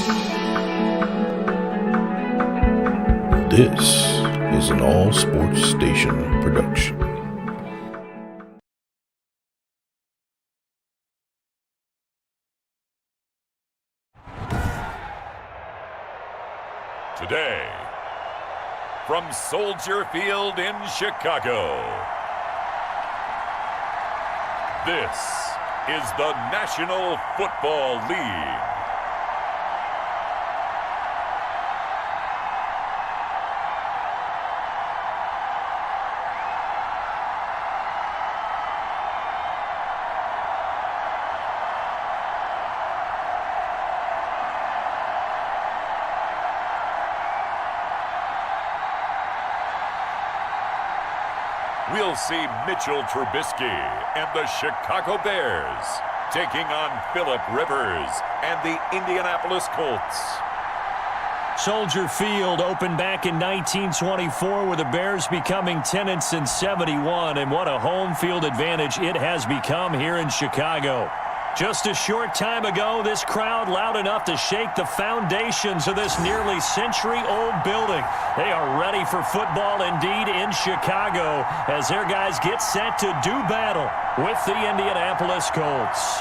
This is an All Sports Station production. Today, from Soldier Field in Chicago, this is the National Football League. We'll see Mitchell Trubisky and the Chicago Bears taking on Phillip Rivers and the Indianapolis Colts. Soldier Field opened back in 1924 with the Bears becoming tenants in 71, and what a home field advantage it has become here in Chicago. Just a short time ago, this crowd loud enough to shake the foundations of this nearly century-old building. They are ready for football indeed in Chicago as their guys get set to do battle with the Indianapolis Colts.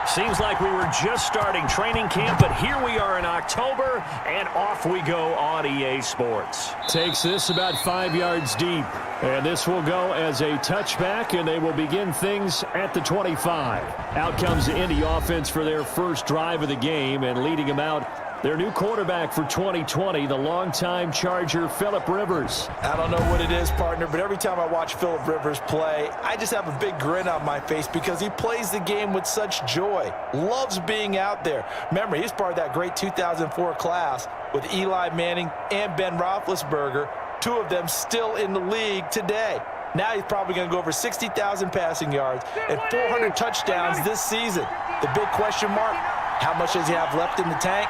Seems like we were just starting training camp, but here we are in October, and off we go on EA Sports. Takes this about 5 yards deep, and this will go as a touchback, and they will begin things at the 25. Out comes the Indy offense for their first drive of the game, and leading them out, their new quarterback for 2020, the longtime Charger, Phillip Rivers. I don't know what it is, partner, but every time I watch Phillip Rivers play, I just have a big grin on my face because he plays the game with such joy. Loves being out there. Remember, he's part of that great 2004 class with Eli Manning and Ben Roethlisberger, two of them still in the league today. Now he's probably going to go over 60,000 passing yards and 400 touchdowns this season. The big question mark, how much does he have left in the tank?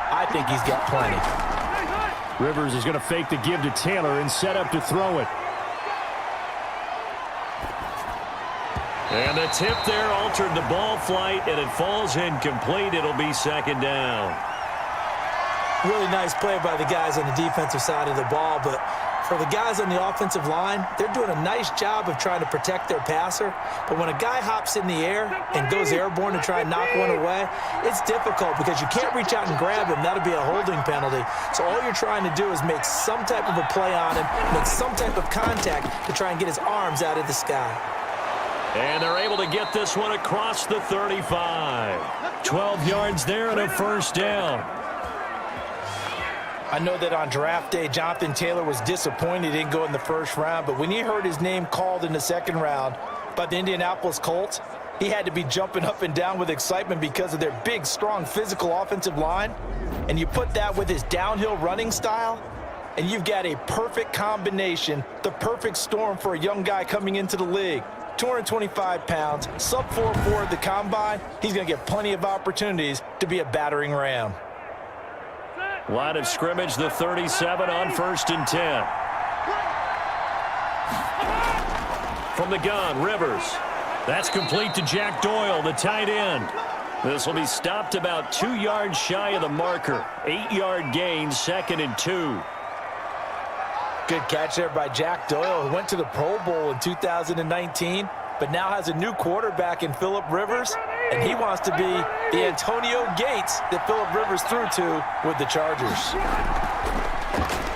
I think he's got plenty. Rivers is going to fake the give to Taylor and set up to throw it. And the tip there altered the ball flight, and it falls incomplete. It'll be second down. Really nice play by the guys on the defensive side of the ball, but for the guys on the offensive line, they're doing a nice job of trying to protect their passer. But when a guy hops in the air and goes airborne to try and knock one away, it's difficult because you can't reach out and grab him. That'll be a holding penalty. So all you're trying to do is make some type of a play on him, make some type of contact to try and get his arms out of the sky. And they're able to get this one across the 35. 12 yards there and a first down. I know that on draft day, Jonathan Taylor was disappointed he didn't go in the first round, but when he heard his name called in the second round by the Indianapolis Colts, he had to be jumping up and down with excitement because of their big, strong, physical offensive line. And you put that with his downhill running style, and you've got a perfect combination, the perfect storm for a young guy coming into the league. 225 pounds, sub 4.4 at the combine. He's going to get plenty of opportunities to be a battering ram. Line of scrimmage, the 37 on 1st and 10. From the gun, Rivers. That's complete to Jack Doyle, the tight end. This will be stopped about 2 yards shy of the marker. 8-yard gain, 2nd and 2. Good catch there by Jack Doyle, who went to the Pro Bowl in 2019, but now has a new quarterback in Phillip Rivers, and he wants to be the Antonio Gates that Phillip Rivers threw to with the Chargers.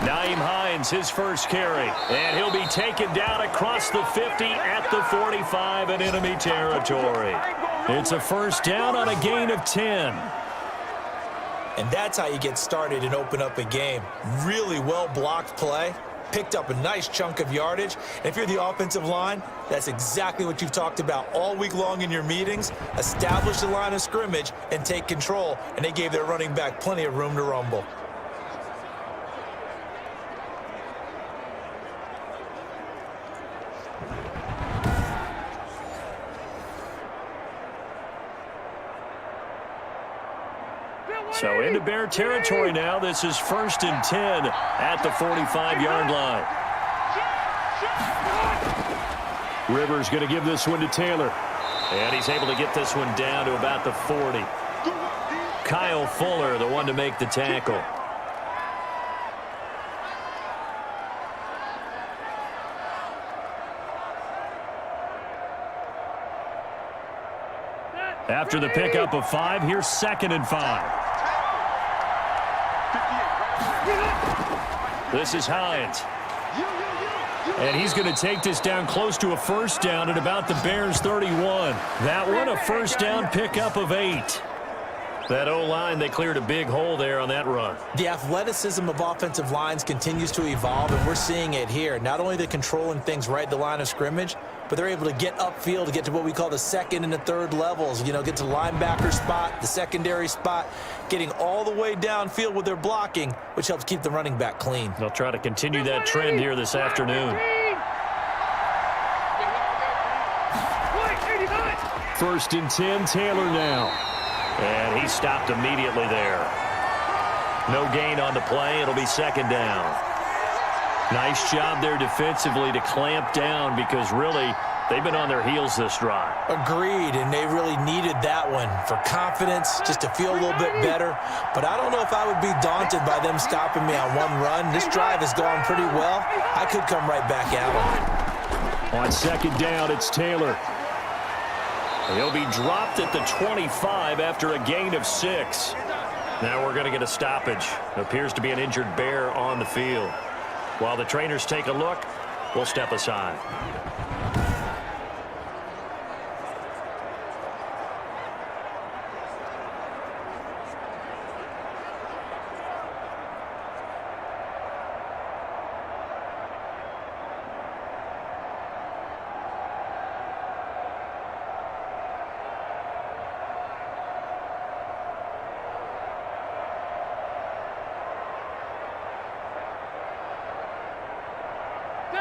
Nyheim Hines, his first carry, and he'll be taken down across the 50 at the 45 in enemy territory. It's a first down on a gain of 10. And that's how you get started and open up a game. Really well-blocked play. picked up a nice chunk of yardage. And if you're the offensive line, that's exactly what you've talked about all week long in your meetings. Establish the line of scrimmage and take control, and they gave their running back plenty of room to rumble. So into Bear territory now. This is 1st and 10 at the 45-yard line. Rivers going to give this one to Taylor. And he's able to get this one down to about the 40. Kyle Fuller, the one to make the tackle. After the pickup of 5, here's 2nd and 5. This is Hines. And he's going to take this down close to a 1st down at about the Bears' 31. That one a 1st down pickup of 8. That O-line, they cleared a big hole there on that run. The athleticism of offensive lines continues to evolve, and we're seeing it here. Not only they're controlling things right at the line of scrimmage, but they're able to get upfield to get to what we call the 2nd and the 3rd levels. You know, get to the linebacker spot, the secondary spot, getting all the way downfield with their blocking, which helps keep the running back clean. They'll try to continue that trend here this afternoon. 1st and 10, Taylor now. And he stopped immediately there. No gain on the play. It'll be 2nd down. Nice job there defensively to clamp down because really they've been on their heels this drive. Agreed, and they really needed that one for confidence, just to feel a little bit better. But I don't know if I would be daunted by them stopping me on one run. This drive has gone pretty well. I could come right back at them. On 2nd down, it's Taylor. He'll be dropped at the 25 after a gain of 6. Now we're going to get a stoppage. It appears to be an injured Bear on the field. While the trainers take a look, we'll step aside.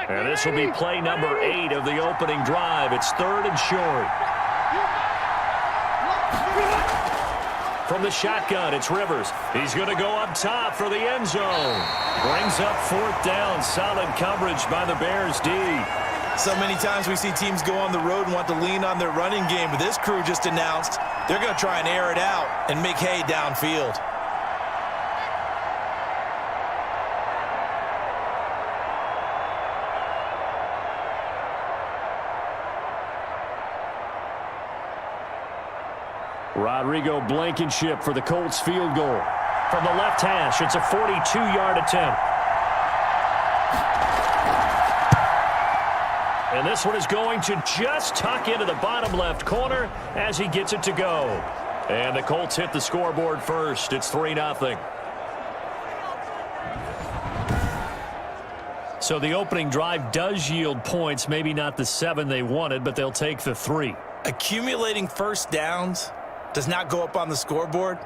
And this will be play number 8 of the opening drive. It's 3rd and short. From the shotgun, it's Rivers. He's going to go up top for the end zone. Brings up 4th down. Solid coverage by the Bears D. So many times we see teams go on the road and want to lean on their running game, but this crew just announced they're going to try and air it out and make hay downfield. Rodrigo Blankenship for the Colts field goal. From the left hash, it's a 42-yard attempt. And this one is going to just tuck into the bottom left corner as he gets it to go. And the Colts hit the scoreboard first. It's 3-0. So the opening drive does yield points, maybe not the 7 they wanted, but they'll take the 3. Accumulating 1st downs does not go up on the scoreboard,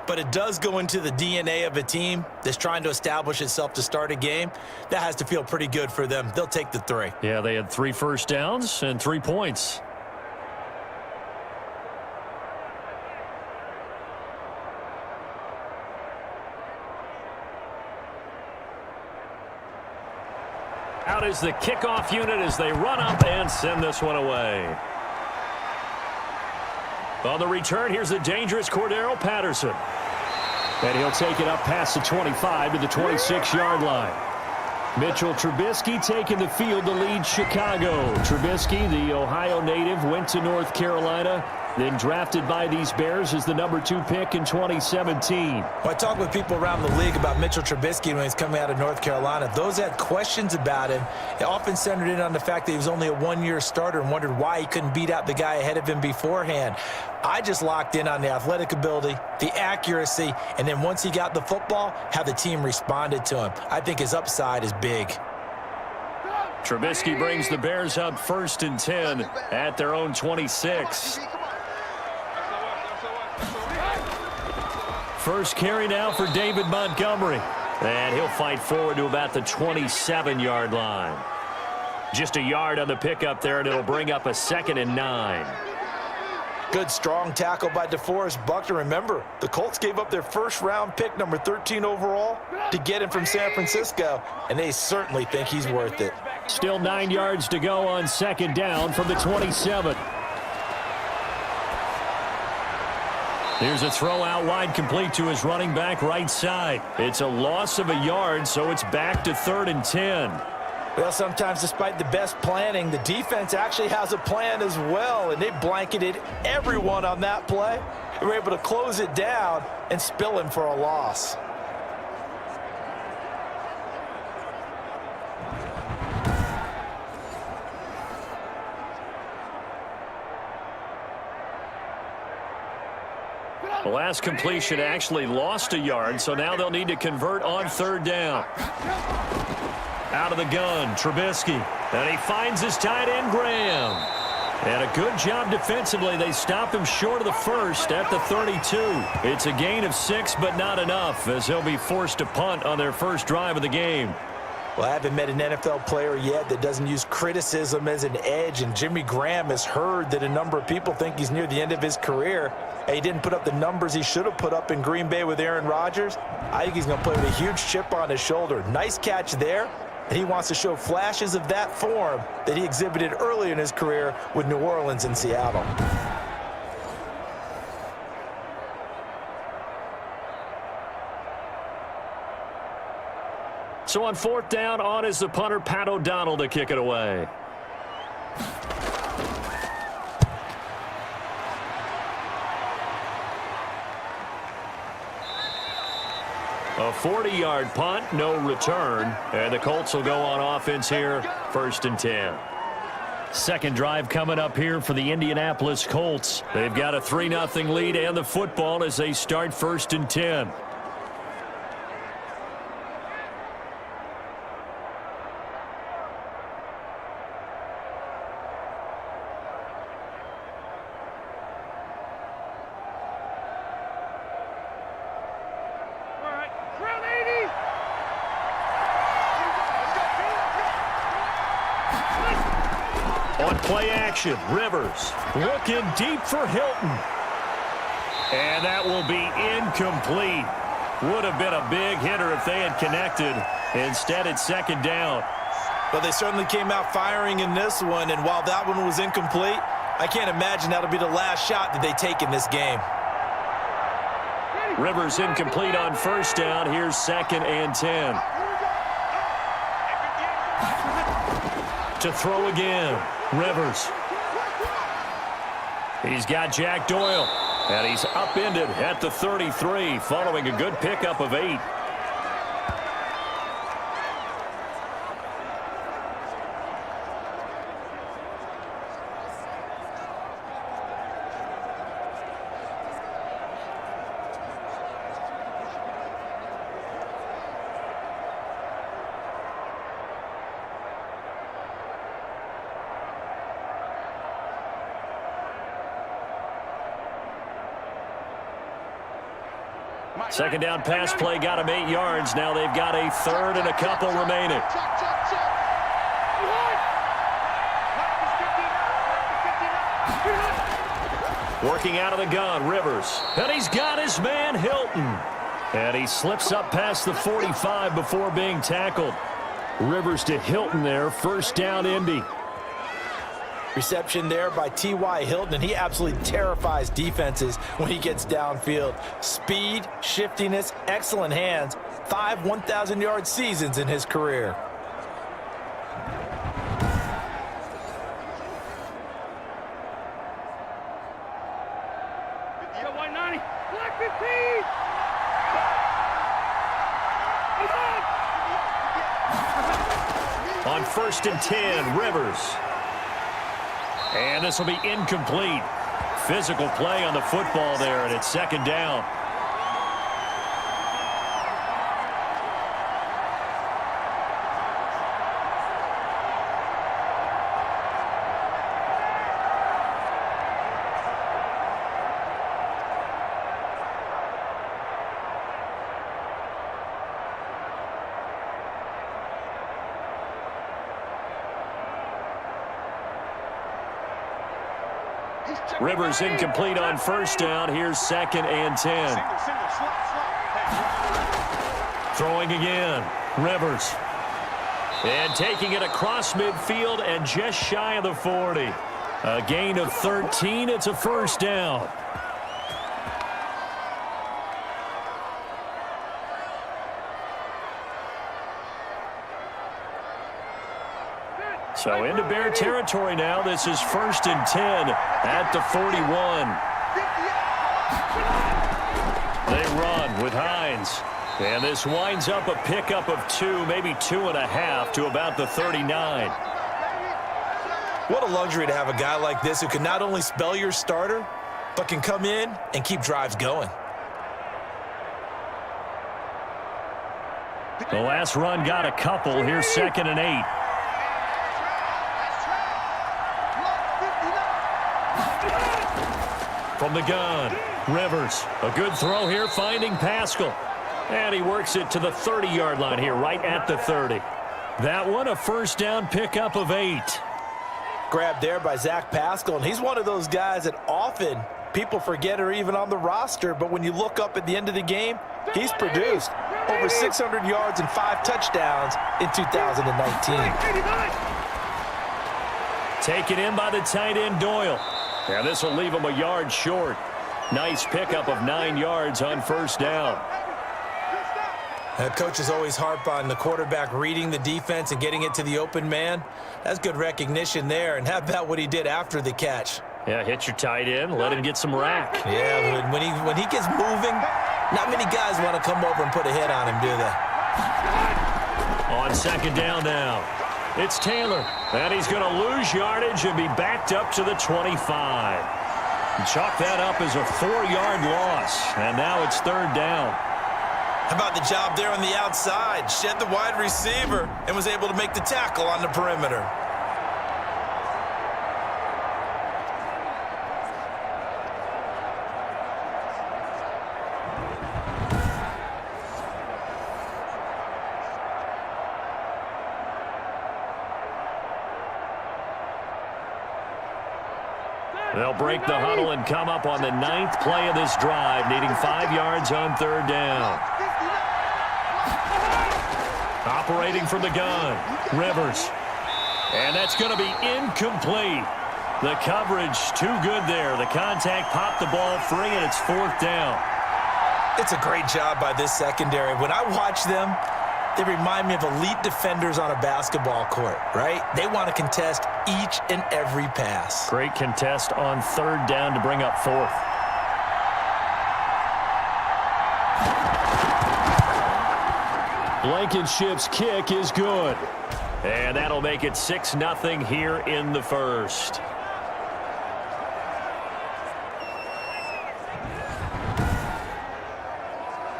but it does go into the DNA of a team that's trying to establish itself to start a game. That has to feel pretty good for them. They'll take the 3. Yeah, they had 3 first downs and 3 points. Out is the kickoff unit as they run up and send this one away. On the return, here's the dangerous Cordero Patterson. And he'll take it up past the 25 to the 26-yard line. Mitchell Trubisky taking the field to lead Chicago. Trubisky, the Ohio native, went to North Carolina, then drafted by these Bears as the number 2 pick in 2017. When I talk with people around the league about Mitchell Trubisky when he's coming out of North Carolina, those that had questions about him, it often centered in on the fact that he was only a 1-year starter and wondered why he couldn't beat out the guy ahead of him beforehand. I just locked in on the athletic ability, the accuracy, and then once he got the football, how the team responded to him. I think his upside is big. Trubisky brings the Bears up 1st and 10 at their own 26. First carry now for David Montgomery. And he'll fight forward to about the 27-yard line. Just a yard on the pickup there, and it'll bring up a 2nd and 9. Good strong tackle by DeForest Buckner. Remember, the Colts gave up their first-round pick, number 13 overall, to get him from San Francisco, and they certainly think he's worth it. Still 9 yards to go on 2nd down from the 27. Here's a throw out wide, complete to his running back right side. It's a loss of a yard, so it's back to 3rd and 10. Well, sometimes despite the best planning, the defense actually has a plan as well, and they blanketed everyone on that play. They were able to close it down and spill him for a loss. The last completion actually lost a yard, so now they'll need to convert on 3rd down. Out of the gun, Trubisky. And he finds his tight end, Graham. And a good job defensively. They stop him short of the first at the 32. It's a gain of 6, but not enough, as he'll be forced to punt on their first drive of the game. Well, I haven't met an NFL player yet that doesn't use criticism as an edge, and Jimmy Graham has heard that a number of people think he's near the end of his career. He didn't put up the numbers he should have put up in Green Bay with Aaron Rodgers. I think he's going to play with a huge chip on his shoulder. Nice catch there, and he wants to show flashes of that form that he exhibited early in his career with New Orleans and Seattle. So on 4th down, on is the punter, Pat O'Donnell, to kick it away. A 40-yard punt, no return, and the Colts will go on offense here, 1st and 10. Second drive coming up here for the Indianapolis Colts. They've got a 3-0 lead and the football as they start 1st and 10. On play action, Rivers looking deep for Hilton. And that will be incomplete. Would have been a big hitter if they had connected. Instead, it's 2nd down. But they certainly came out firing in this one, and while that one was incomplete, I can't imagine that'll be the last shot that they take in this game. Rivers incomplete on 1st down. Here's 2nd and 10. To throw again, Rivers. He's got Jack Doyle, and he's upended at the 33 following a good pickup of 8. Second down pass play got him 8 yards. Now they've got a 3rd and a couple remaining. Working out of the gun, Rivers. And he's got his man, Hilton. And he slips up past the 45 before being tackled. Rivers to Hilton there, 1st down Indy. Reception there by T.Y. Hilton, and he absolutely terrifies defenses when he gets downfield. Speed, shiftiness, excellent hands. 5 1,000-yard seasons in his career. On 1st and 10, Rivers. And this will be incomplete. Physical play on the football there, and it's 2nd down. Rivers incomplete on first down. Here's 2nd and 10. Throwing again. Rivers. And taking it across midfield and just shy of the 40. A gain of 13. It's a first down. So into Bear territory now. This is 1st and 10 at the 41. They run with Hines. And this winds up a pickup of 2, maybe 2.5 to about the 39. What a luxury to have a guy like this who can not only spell your starter, but can come in and keep drives going. The last run got a couple. Here's 2nd and 8. From the gun, Rivers. A good throw here, finding Pascal. And he works it to the 30-yard line here, right at the 30. That one, a first down pickup of 8. Grabbed there by Zach Pascal, and he's one of those guys that often people forget are even on the roster, but when you look up at the end of the game, he's produced over 600 yards and 5 touchdowns in 2019. Taken in by the tight end, Doyle. Yeah, this will leave him a yard short. Nice pickup of 9 yards on first down. Coaches always harp on the quarterback reading the defense and getting it to the open man. That's good recognition there. And how about what he did after the catch? Yeah, hit your tight end, let him get some rack. Yeah, when he gets moving, not many guys want to come over and put a hit on him, do they? On 2nd down now, it's Taylor. And he's going to lose yardage and be backed up to the 25. Chalk that up as a 4-yard loss. And now it's 3rd down. How about the job there on the outside? Shed the wide receiver and was able to make the tackle on the perimeter. They'll break the huddle and come up on the 9th play of this drive, needing 5 yards on 3rd down. Operating from the gun, Rivers. And that's going to be incomplete. The coverage too good there. The contact popped the ball free, and it's 4th down. It's a great job by this secondary. When I watch them, they remind me of elite defenders on a basketball court, right? They want to contest each and every pass. Great contest on 3rd down to bring up 4th. Blankenship's kick is good. And that'll make it 6-0 here in the 1st.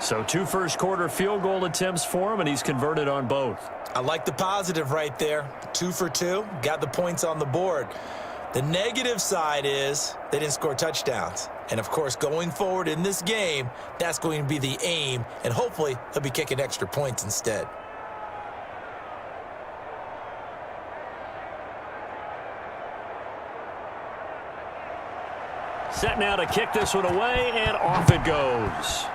So 2 first-quarter field goal attempts for him, and he's converted on both. I like the positive right there. 2 for 2, got the points on the board. The negative side is they didn't score touchdowns. And, of course, going forward in this game, that's going to be the aim, and hopefully he'll be kicking extra points instead. Set now to kick this one away, and off it goes.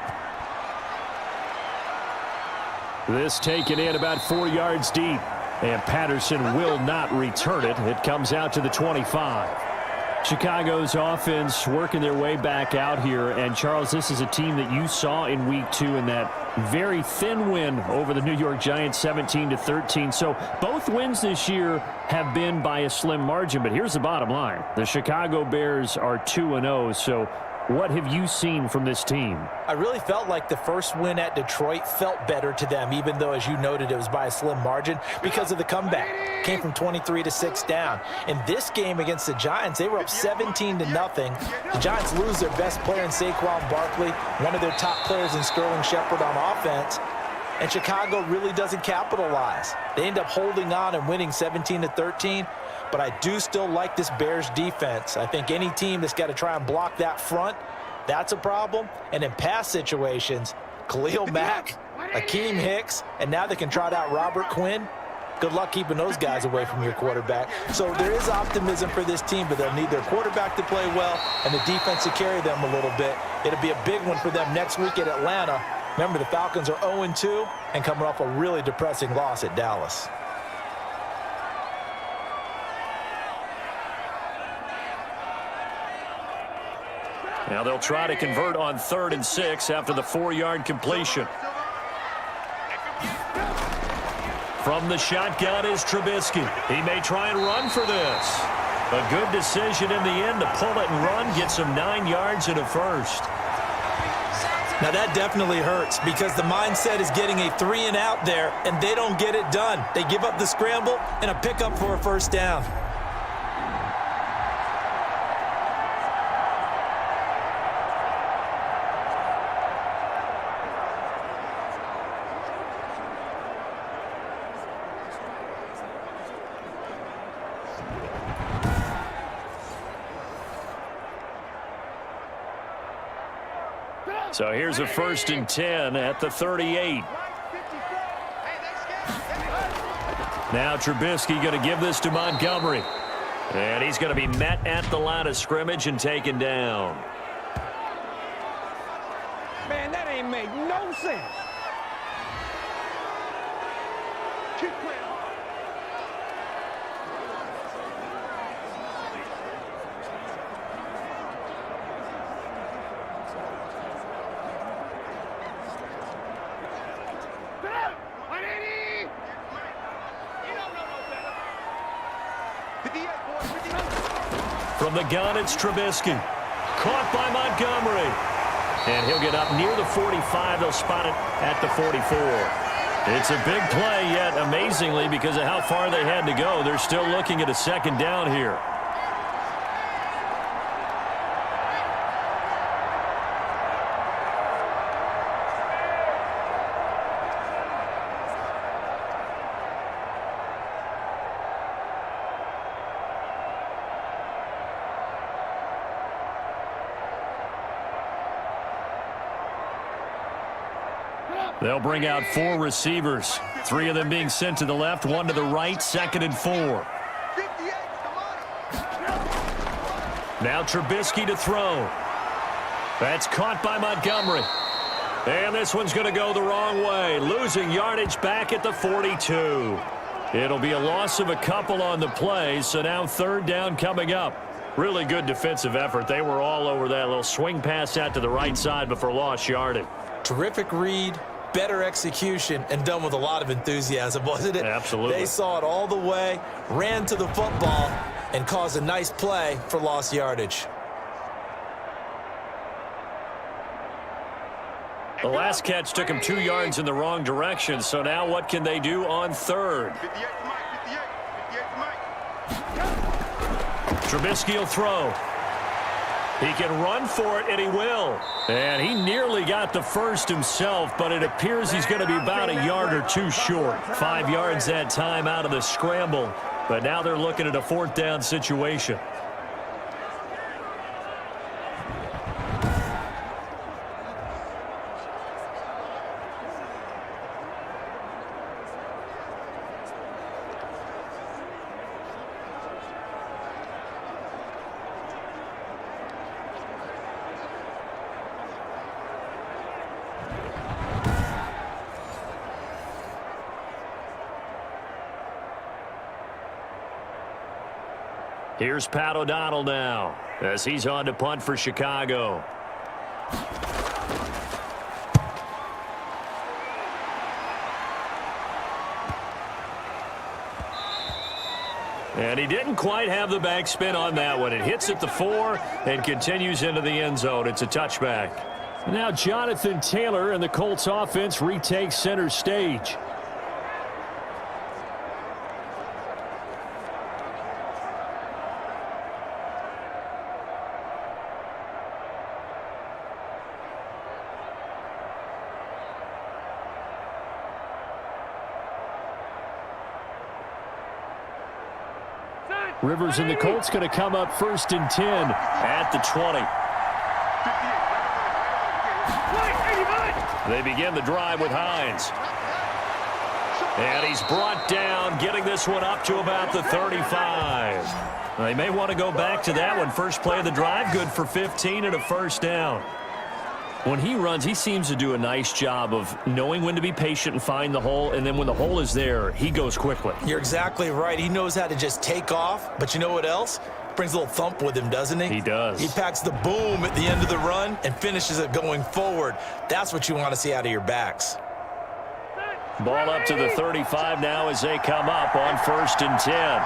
This taken in about 4 yards deep, and Patterson will not return it. It comes out to the 25. Chicago's offense working their way back out here. And, Charles, this is a team that you saw in Week 2 in that very thin win over the New York Giants, 17-13. So both wins this year have been by a slim margin. But here's the bottom line. The Chicago Bears are 2-0. So what have you seen from this team? I really felt like the first win at Detroit felt better to them, even though, as you noted, it was by a slim margin because of the comeback. Came from 23 to 6 down. In this game against the Giants, they were up 17-0. The Giants lose their best player in Saquon Barkley, one of their top players in Sterling Shepard on offense, and Chicago really doesn't capitalize. They end up holding on and winning 17-13. But I do still like this Bears defense. I think any team that's got to try and block that front, that's a problem. And in pass situations, Khalil Mack, Akeem Hicks, and now they can trot out Robert Quinn. Good luck keeping those guys away from your quarterback. So there is optimism for this team, but they'll need their quarterback to play well and the defense to carry them a little bit. It'll be a big one for them next week at Atlanta. Remember, the Falcons are 0-2 and coming off a really depressing loss at Dallas. Now they'll try to convert on 3rd and 6 after the 4-yard completion. From the shotgun is Trubisky. He may try and run for this. A good decision in the end to pull it and run, gets him 9 yards and a first. Now that definitely hurts because the mindset is getting a 3-and-out there, and they don't get it done. They give up the scramble and a pickup for a first down. So here's a 1st and 10 at the 38. Now Trubisky going to give this to Montgomery. And he's going to be met at the line of scrimmage and taken down. Man, that ain't make no sense. From the gun, it's Trubisky. Caught by Montgomery. And he'll get up near the 45. They'll spot it at the 44. It's a big play, yet amazingly, because of how far they had to go, they're still looking at a 2nd down here. They'll bring out 4 receivers, 3 of them being sent to the left, 1 to the right, 2nd and 4. Now Trubisky to throw. That's caught by Montgomery. And this one's going to go the wrong way, losing yardage back at the 42. It'll be a loss of a couple on the play, so now 3rd down coming up. Really good defensive effort. They were all over that little swing pass out to the right side before lost yardage. Terrific read. Better execution, and done with a lot of enthusiasm, wasn't it? Absolutely. They saw it all the way, ran to the football, and caused a nice play for lost yardage. The last catch took him 2 yards in the wrong direction, so now what can they do on 3rd? Trubisky will throw. He can run for it, and he will. And he nearly got the first himself, but it appears he's going to be about a yard or 2 short. 5 yards that time out of the scramble, but now they're looking at a 4th down situation. Here's Pat O'Donnell now as he's on to punt for Chicago. And he didn't quite have the backspin on that one. It hits at the 4 and continues into the end zone. It's a touchback. Now Jonathan Taylor and the Colts offense retakes center stage. Rivers and the Colts going to come up 1st and 10 at the 20. They begin the drive with Hines. And he's brought down, getting this one up to about the 35. They may want to go back to that one. First play of the drive, good for 15 and a first down. When he runs, he seems to do a nice job of knowing when to be patient and find the hole, and then when the hole is there, he goes quickly. You're exactly right. He knows how to just take off, but you know what else? Brings a little thump with him, doesn't he? He does. He packs the boom at the end of the run and finishes it going forward. That's what you want to see out of your backs. Ball up to the 35 now as they come up on 1st and 10.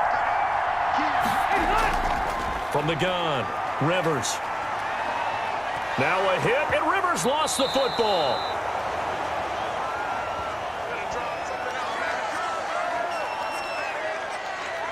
From the gun, Rivers. Now a hit, and Rivers lost the football.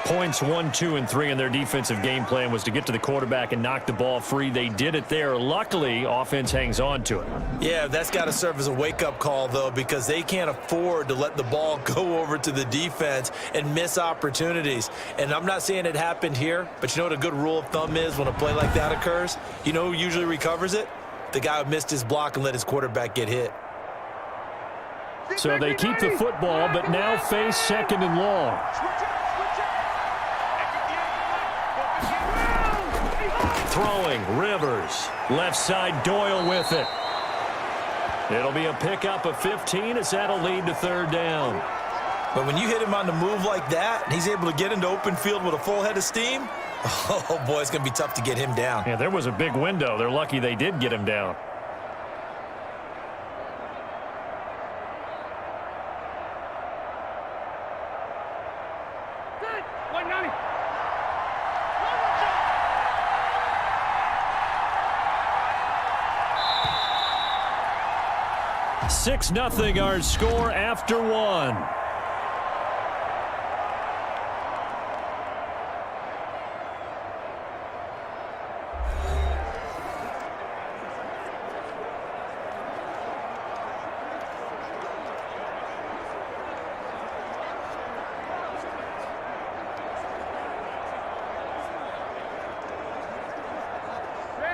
Points 1, 2, and 3 in their defensive game plan was to get to the quarterback and knock the ball free. They did it there. Luckily, offense hangs on to it. Yeah, that's got to serve as a wake-up call, though, because they can't afford to let the ball go over to the defense and miss opportunities. And I'm not saying it happened here, but you know what a good rule of thumb is when a play like that occurs? You know who usually recovers it? The guy who missed his block and let his quarterback get hit. So they keep the football, but now face 2nd and long. Throwing, Rivers. Left side, Doyle with it. It'll be a pickup of 15 as that'll lead to 3rd down. But when you hit him on the move like that, and he's able to get into open field with a full head of steam, oh, boy, it's going to be tough to get him down. Yeah, there was a big window. They're lucky they did get him down. Nothing our score after 1.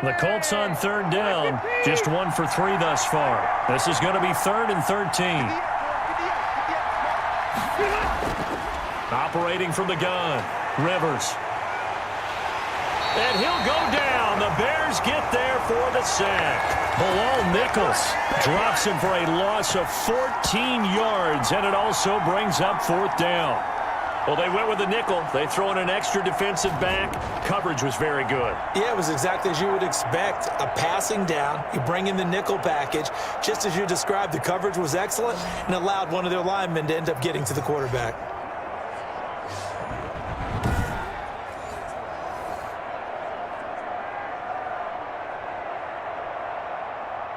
The Colts on 3rd down, just 1 for 3 thus far. This is going to be 3rd and 13. Operating from the gun, Rivers. And he'll go down. The Bears get there for the sack. Bilal Nichols drops him for a loss of 14 yards, and it also brings up 4th down. Well, they went with the nickel. They throw in an extra defensive back. Coverage was very good. Yeah, it was exactly as you would expect. A passing down. You bring in the nickel package. Just as you described, the coverage was excellent and allowed one of their linemen to end up getting to the quarterback.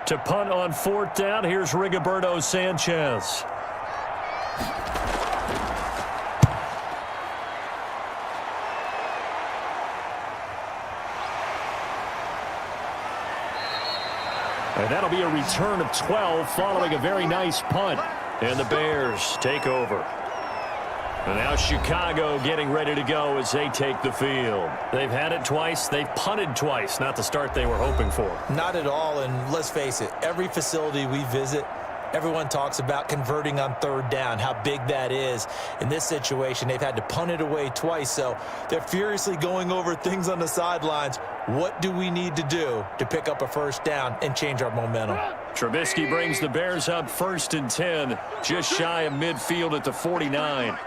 To punt on 4th down, here's Rigoberto Sanchez. And that'll be a return of 12 following a very nice punt. And the Bears take over. And now Chicago getting ready to go as they take the field. They've had it twice. They've punted twice. Not the start they were hoping for. Not at all. And let's face it, every facility we visit, everyone talks about converting on 3rd down, how big that is. In this situation, they've had to punt it away twice, so they're furiously going over things on the sidelines. What do we need to do to pick up a 1st down and change our momentum? Trubisky brings the Bears up 1st and 10, just shy of midfield at the 49.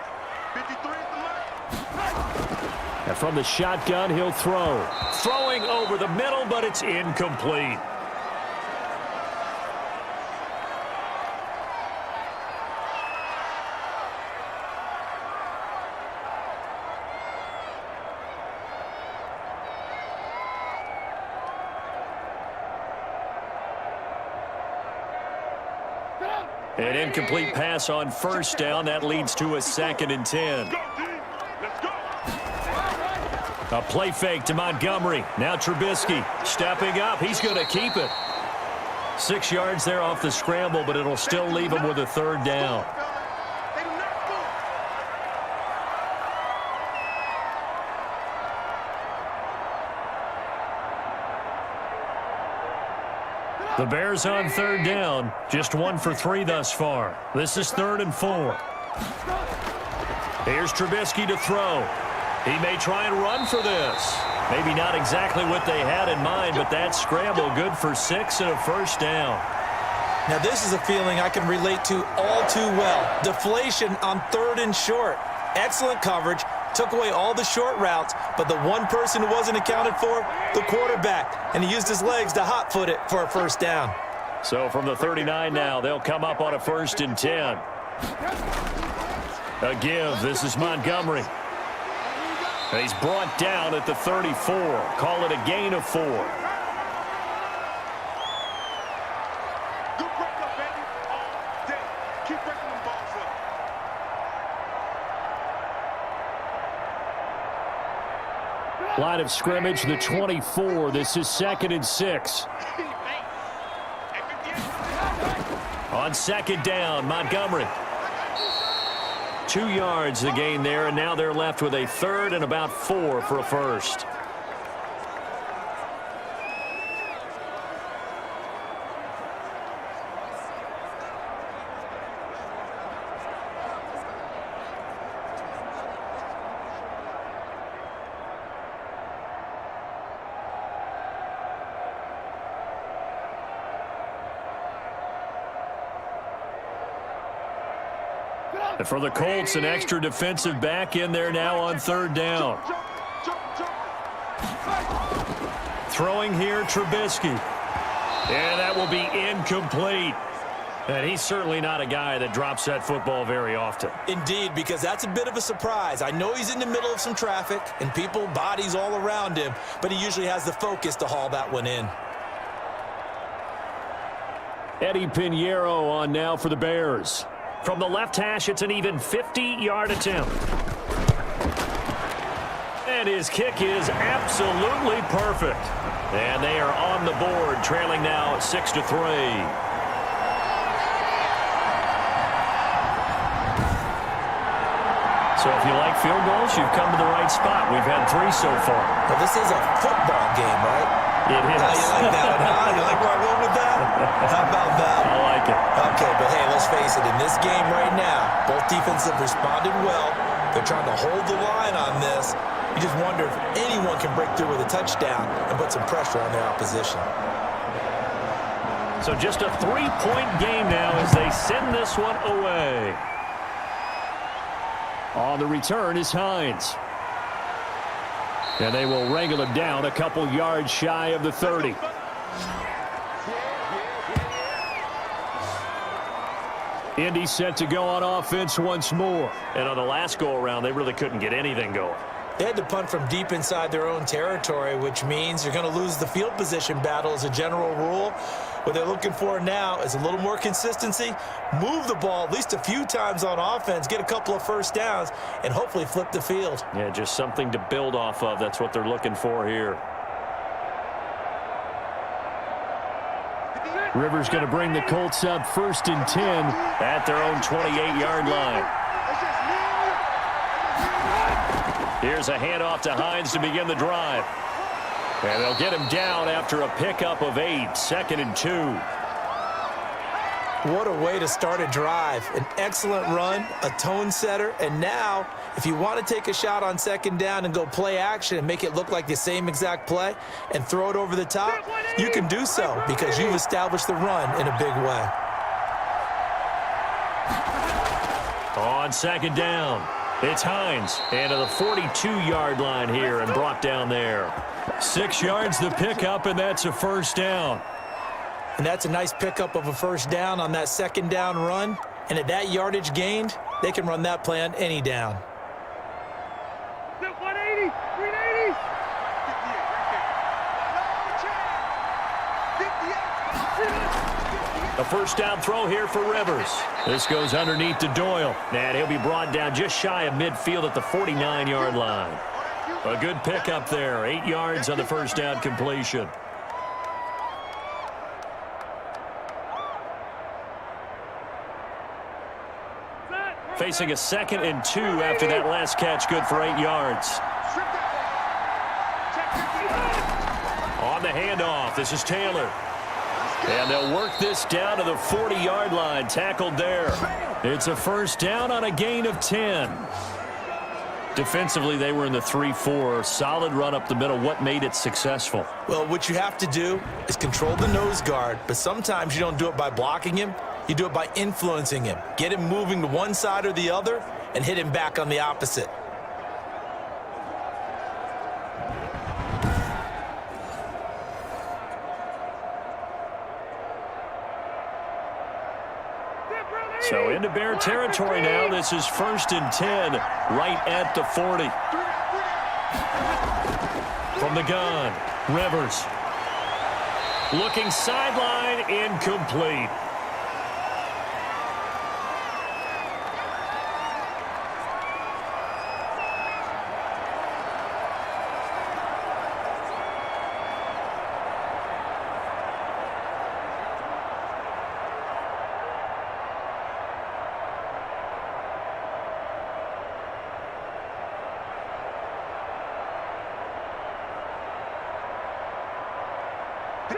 And from the shotgun, he'll throw. Throwing over the middle, but it's incomplete. An incomplete pass on 1st down. That leads to a 2nd and 10. A play fake to Montgomery. Now Trubisky stepping up. He's going to keep it. 6 yards there off the scramble, but it'll still leave him with a 3rd down. The Bears on 3rd down, just 1 for 3 thus far. This is 3rd and 4. Here's Trubisky to throw. He may try and run for this. Maybe not exactly what they had in mind, but that scramble good for 6 and a first down. Now, this is a feeling I can relate to all too well. Deflation on 3rd and short. Excellent coverage. Took away all the short routes, but the one person who wasn't accounted for, the quarterback. And he used his legs to hot-foot it for a first down. So from the 39 now, they'll come up on a 1st and 10. A give. This is Montgomery. And he's brought down at the 34. Call it a gain of 4. Line of scrimmage, the 24. This is 2nd and 6. On 2nd down, Montgomery. 2 yards the gain there, and now they're left with a 3rd and about 4 for a first. And for the Colts, an extra defensive back in there now on 3rd down. Throwing here, Trubisky. And that will be incomplete. And he's certainly not a guy that drops that football very often. Indeed, because that's a bit of a surprise. I know he's in the middle of some traffic and people, bodies all around him, but he usually has the focus to haul that one in. Eddie Pinheiro on now for the Bears. From the left hash, it's an even 50-yard attempt. And his kick is absolutely perfect. And they are on the board, trailing now 6-3. So if you like field goals, you've come to the right spot. We've had 3 so far. Well, this is a football game, right? It is. You like that one, huh? You like where I went with that? How about that? I like it. Okay, but hey, let's face it. In this game right now, both defenses have responded well. They're trying to hold the line on this. You just wonder if anyone can break through with a touchdown and put some pressure on their opposition. So just a 3-point game now as they send this one away. On the return is Hines. And they will wrangle him down a couple yards shy of the 30. Indy set to go on offense once more. And on the last go-around, they really couldn't get anything going. They had to punt from deep inside their own territory, which means you're going to lose the field position battle as a general rule. What they're looking for now is a little more consistency, move the ball at least a few times on offense, get a couple of first downs, and hopefully flip the field. Yeah, just something to build off of. That's what they're looking for here. Rivers going to bring the Colts up 1st and 10 at their own 28-yard line. Here's a handoff to Hines to begin the drive. And they'll get him down after a pickup of 8, 2nd and 2. What a way to start a drive. An excellent run, a tone setter, and now if you want to take a shot on 2nd down and go play action and make it look like the same exact play and throw it over the top, you can do so because you've established the run in a big way. On 2nd down, it's Hines. And to the 42-yard line here and brought down there. 6 yards the pickup, and that's a first down. And that's a nice pickup of a first down on that 2nd down run. And at that yardage gained, they can run that play on any down. 180, 380. A first down throw here for Rivers. This goes underneath to Doyle. And he'll be brought down just shy of midfield at the 49-yard line. A good pickup there. 8 yards on the first down completion. Facing a 2nd and 2 after that last catch, good for 8 yards. On the handoff, this is Taylor. And they'll work this down to the 40-yard line, tackled there. It's a first down on a gain of 10. Defensively, they were in the 3-4. Solid run up the middle. What made it successful? Well, what you have to do is control the nose guard, but sometimes you don't do it by blocking him. You do it by influencing him. Get him moving to one side or the other and hit him back on the opposite. So into Bear territory now. This is 1st and 10, right at the 40. From the gun, Rivers. Looking sideline, incomplete.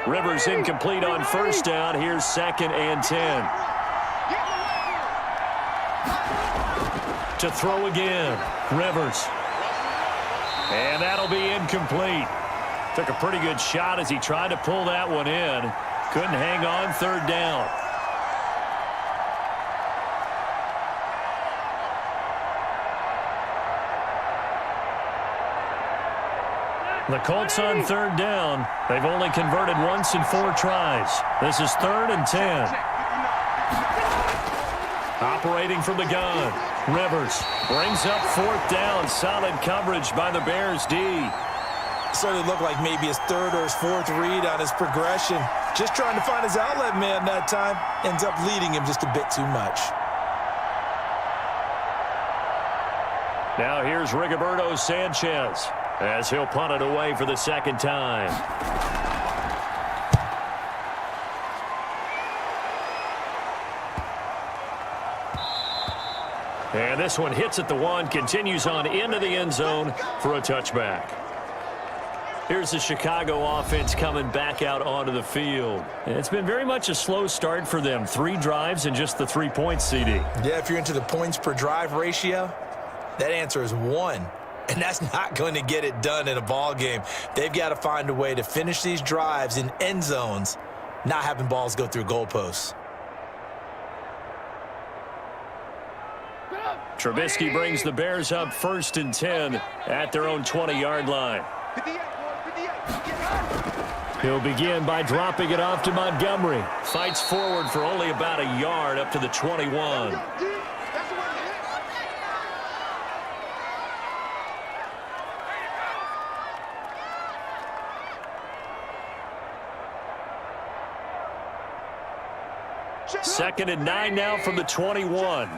Rivers incomplete on first down. Here's 2nd and 10. To throw again, Rivers. And that'll be incomplete. Took a pretty good shot as he tried to pull that one in. Couldn't hang on, 3rd down. The Colts on 3rd down. They've only converted once in 4 tries. This is 3rd and 10. Operating from the gun. Rivers brings up 4th down. Solid coverage by the Bears D. Started to look like maybe his 3rd or his 4th read on his progression. Just trying to find his outlet man that time. Ends up leading him just a bit too much. Now here's Rigoberto Sanchez as he'll punt it away for the 2nd time. And this one hits at the 1, continues on into the end zone for a touchback. Here's the Chicago offense coming back out onto the field. It's been very much a slow start for them. 3 drives and just the 3 points, CD. Yeah, if you're into the points per drive ratio, that answer is 1. And that's not going to get it done in a ball game. They've got to find a way to finish these drives in end zones, not having balls go through goalposts. Trubisky brings the Bears up 1st and 10 at their own 20-yard line. He'll begin by dropping it off to Montgomery. Fights forward for only about a yard up to the 21. Second and 9 now from the 21.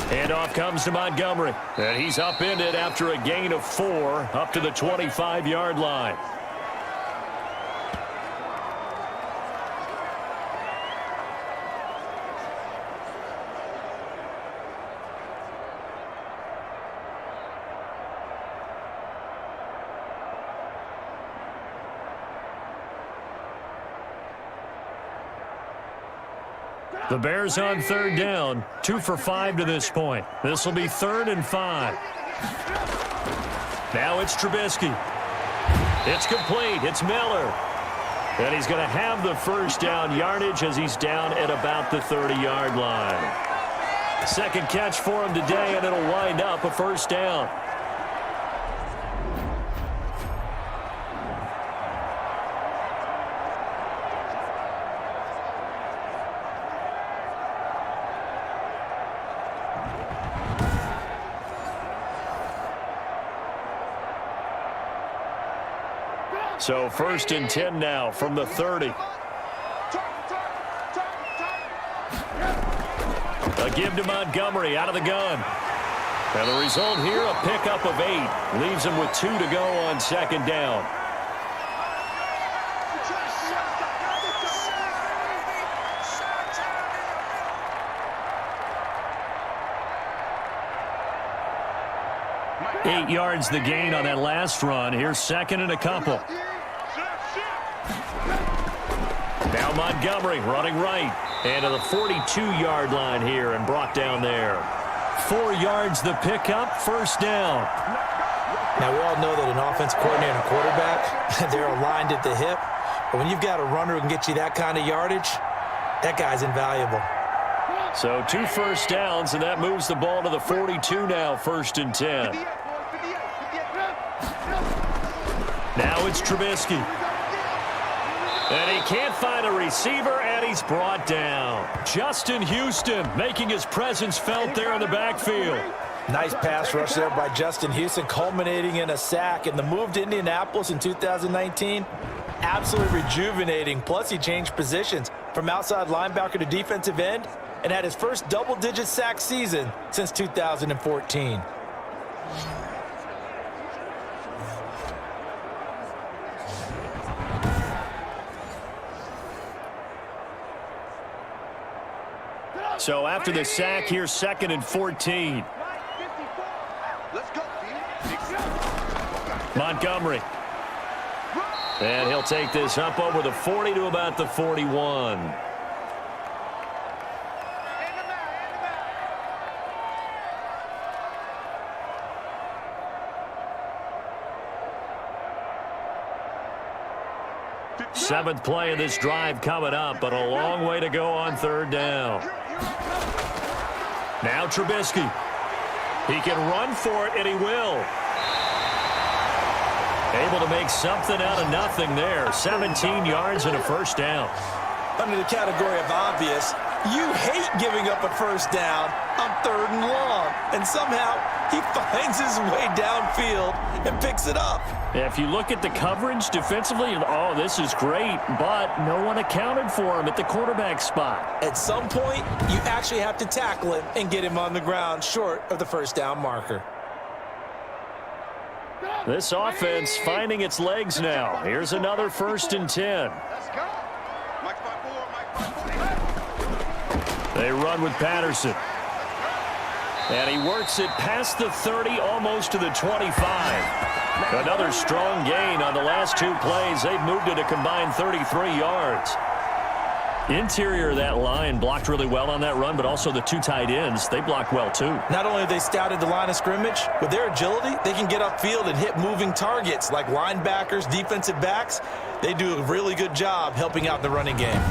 Handoff comes to Montgomery. And he's upended after a gain of 4 up to the 25-yard line. The Bears on 3rd down, 2 for 5 to this point. This will be 3rd and 5. Now it's Trubisky. It's complete. It's Miller. And he's going to have the first down yardage as he's down at about the 30-yard line. Second catch for him today, and it'll wind up a first down. So 1st and 10 now from the 30. A give to Montgomery out of the gun. And the result here, a pickup of 8. Leaves him with 2 to go on 2nd down. 8 yards the gain on that last run. Here's second and a couple. Now Montgomery running right. And to the 42-yard line here and brought down there. 4 yards the pickup, first down. Now, we all know that an offensive coordinator and a quarterback, they're aligned at the hip. But when you've got a runner who can get you that kind of yardage, that guy's invaluable. So 2 first downs, and that moves the ball to the 42 now, 1st and 10. Now it's Trubisky. And he can't find a receiver, and he's brought down. Justin Houston making his presence felt there in the backfield. Nice pass rush there by Justin Houston, culminating in a sack. And the move to Indianapolis in 2019, absolutely rejuvenating. Plus, he changed positions from outside linebacker to defensive end and had his first double-digit sack season since 2014. So after the sack, here's 2nd and 14. Montgomery. And he'll take this up over the 40 to about the 41. Seventh play of this drive coming up, but a long way to go on 3rd down. Now Trubisky. He can run for it, and he will. Able to make something out of nothing there. 17 yards and a first down. Under the category of obvious, you hate giving up a first down on 3rd and long. And somehow he finds his way downfield and picks it up. If you look at the coverage defensively, oh, this is great, but no one accounted for him at the quarterback spot. At some point, you actually have to tackle him and get him on the ground short of the first down marker. This offense finding its legs now. Here's another 1st and 10. They run with Patterson. And he works it past the 30, almost to the 25. Another strong gain on the last 2 plays. They've moved it a combined 33 yards. Interior of that line blocked really well on that run, but also the 2 tight ends, they blocked well too. Not only have they scouted the line of scrimmage, with their agility, they can get upfield and hit moving targets like linebackers, defensive backs. They do a really good job helping out the running game.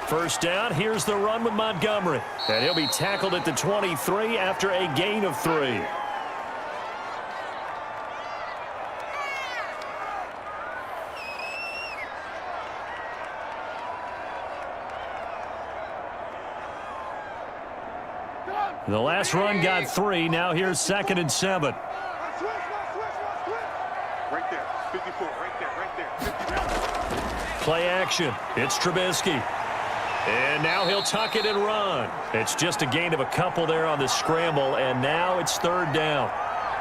First down, here's the run with Montgomery. And he'll be tackled at the 23 after a gain of 3. The last run got 3. Now here's 2nd and 7. Right there, 54, right there. Play action. It's Trubisky. And now he'll tuck it and run. It's just a gain of a couple there on the scramble, and now it's 3rd down.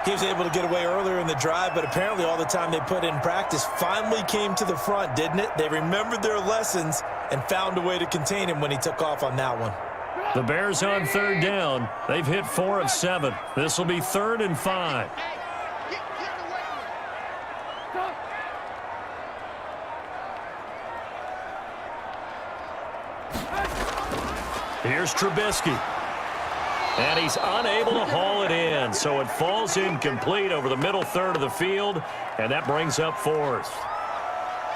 He was able to get away earlier in the drive, but apparently all the time they put in practice finally came to the front, didn't it? They remembered their lessons and found a way to contain him when he took off on that one. The Bears on 3rd down. They've hit 4 of 7. This will be 3rd and 5. Here's Trubisky. And he's unable to haul it in, so it falls incomplete over the middle third of the field, and that brings up 4th.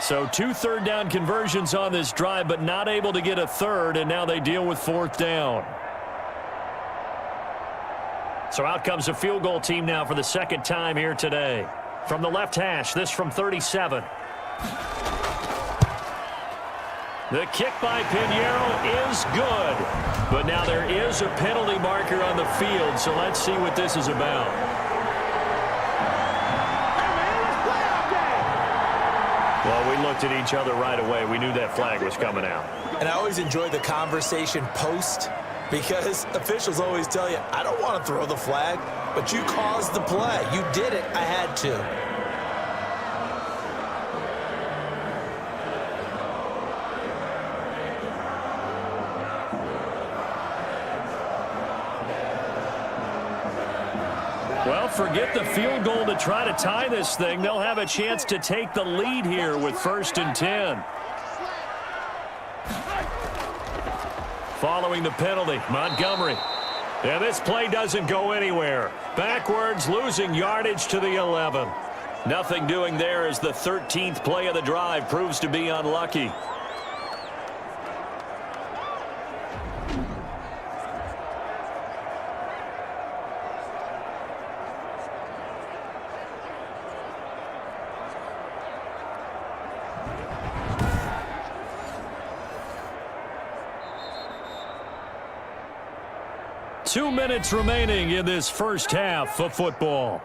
So 2 3rd down conversions on this drive, but not able to get a 3rd, and now they deal with 4th down. So out comes a field goal team now for the 2nd time here today. From the left hash, this from 37. The kick by Pinheiro is good. But now there is a penalty marker on the field, so let's see what this is about. Well, we looked at each other right away. We knew that flag was coming out. And I always enjoy the conversation post, because officials always tell you, I don't want to throw the flag, but you caused the play. You did it. I had to. Well, forget the field goal to try to tie this thing. They'll have a chance to take the lead here with 1st and 10. Following the penalty, Montgomery. And this play doesn't go anywhere. Backwards, losing yardage to the 11. Nothing doing there as the 13th play of the drive proves to be unlucky. Two minutes remaining in this first half of football.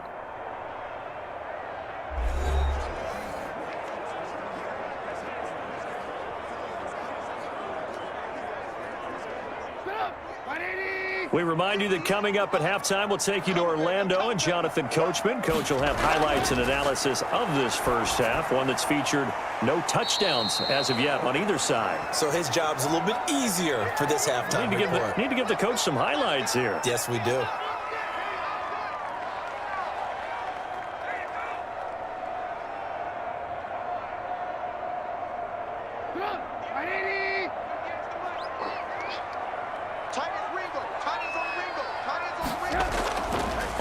We remind you that coming up at halftime, we'll take you to Orlando and Jonathan Coachman. Coach will have highlights and analysis of this first half, one that's featured no touchdowns as of yet on either side. So his job's a little bit easier for this halftime report. Need to give the coach some highlights here. Yes, we do.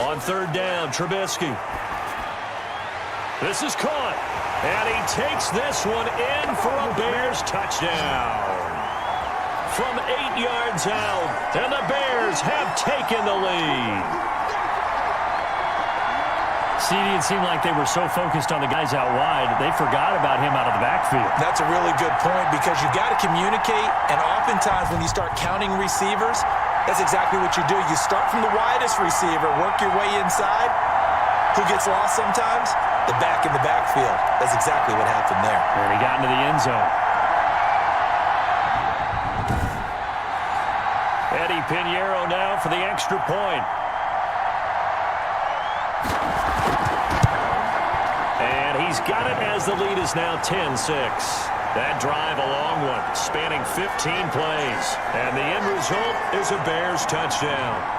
On 3rd down, Trubisky. This is caught. And he takes this one in for a Bears touchdown. From 8 yards out, and the Bears have taken the lead. CD, it seemed like they were so focused on the guys out wide, they forgot about him out of the backfield. That's a really good point because you got to communicate, and oftentimes when you start counting receivers, that's exactly what you do. You start from the widest receiver, work your way inside. Who gets lost sometimes? The back in the backfield. That's exactly what happened there. And he got into the end zone. Eddie Pinheiro now for the extra point. And he's got it as the lead is now 10-6. That drive a long one, spanning 15 plays. And the end result is a Bears touchdown.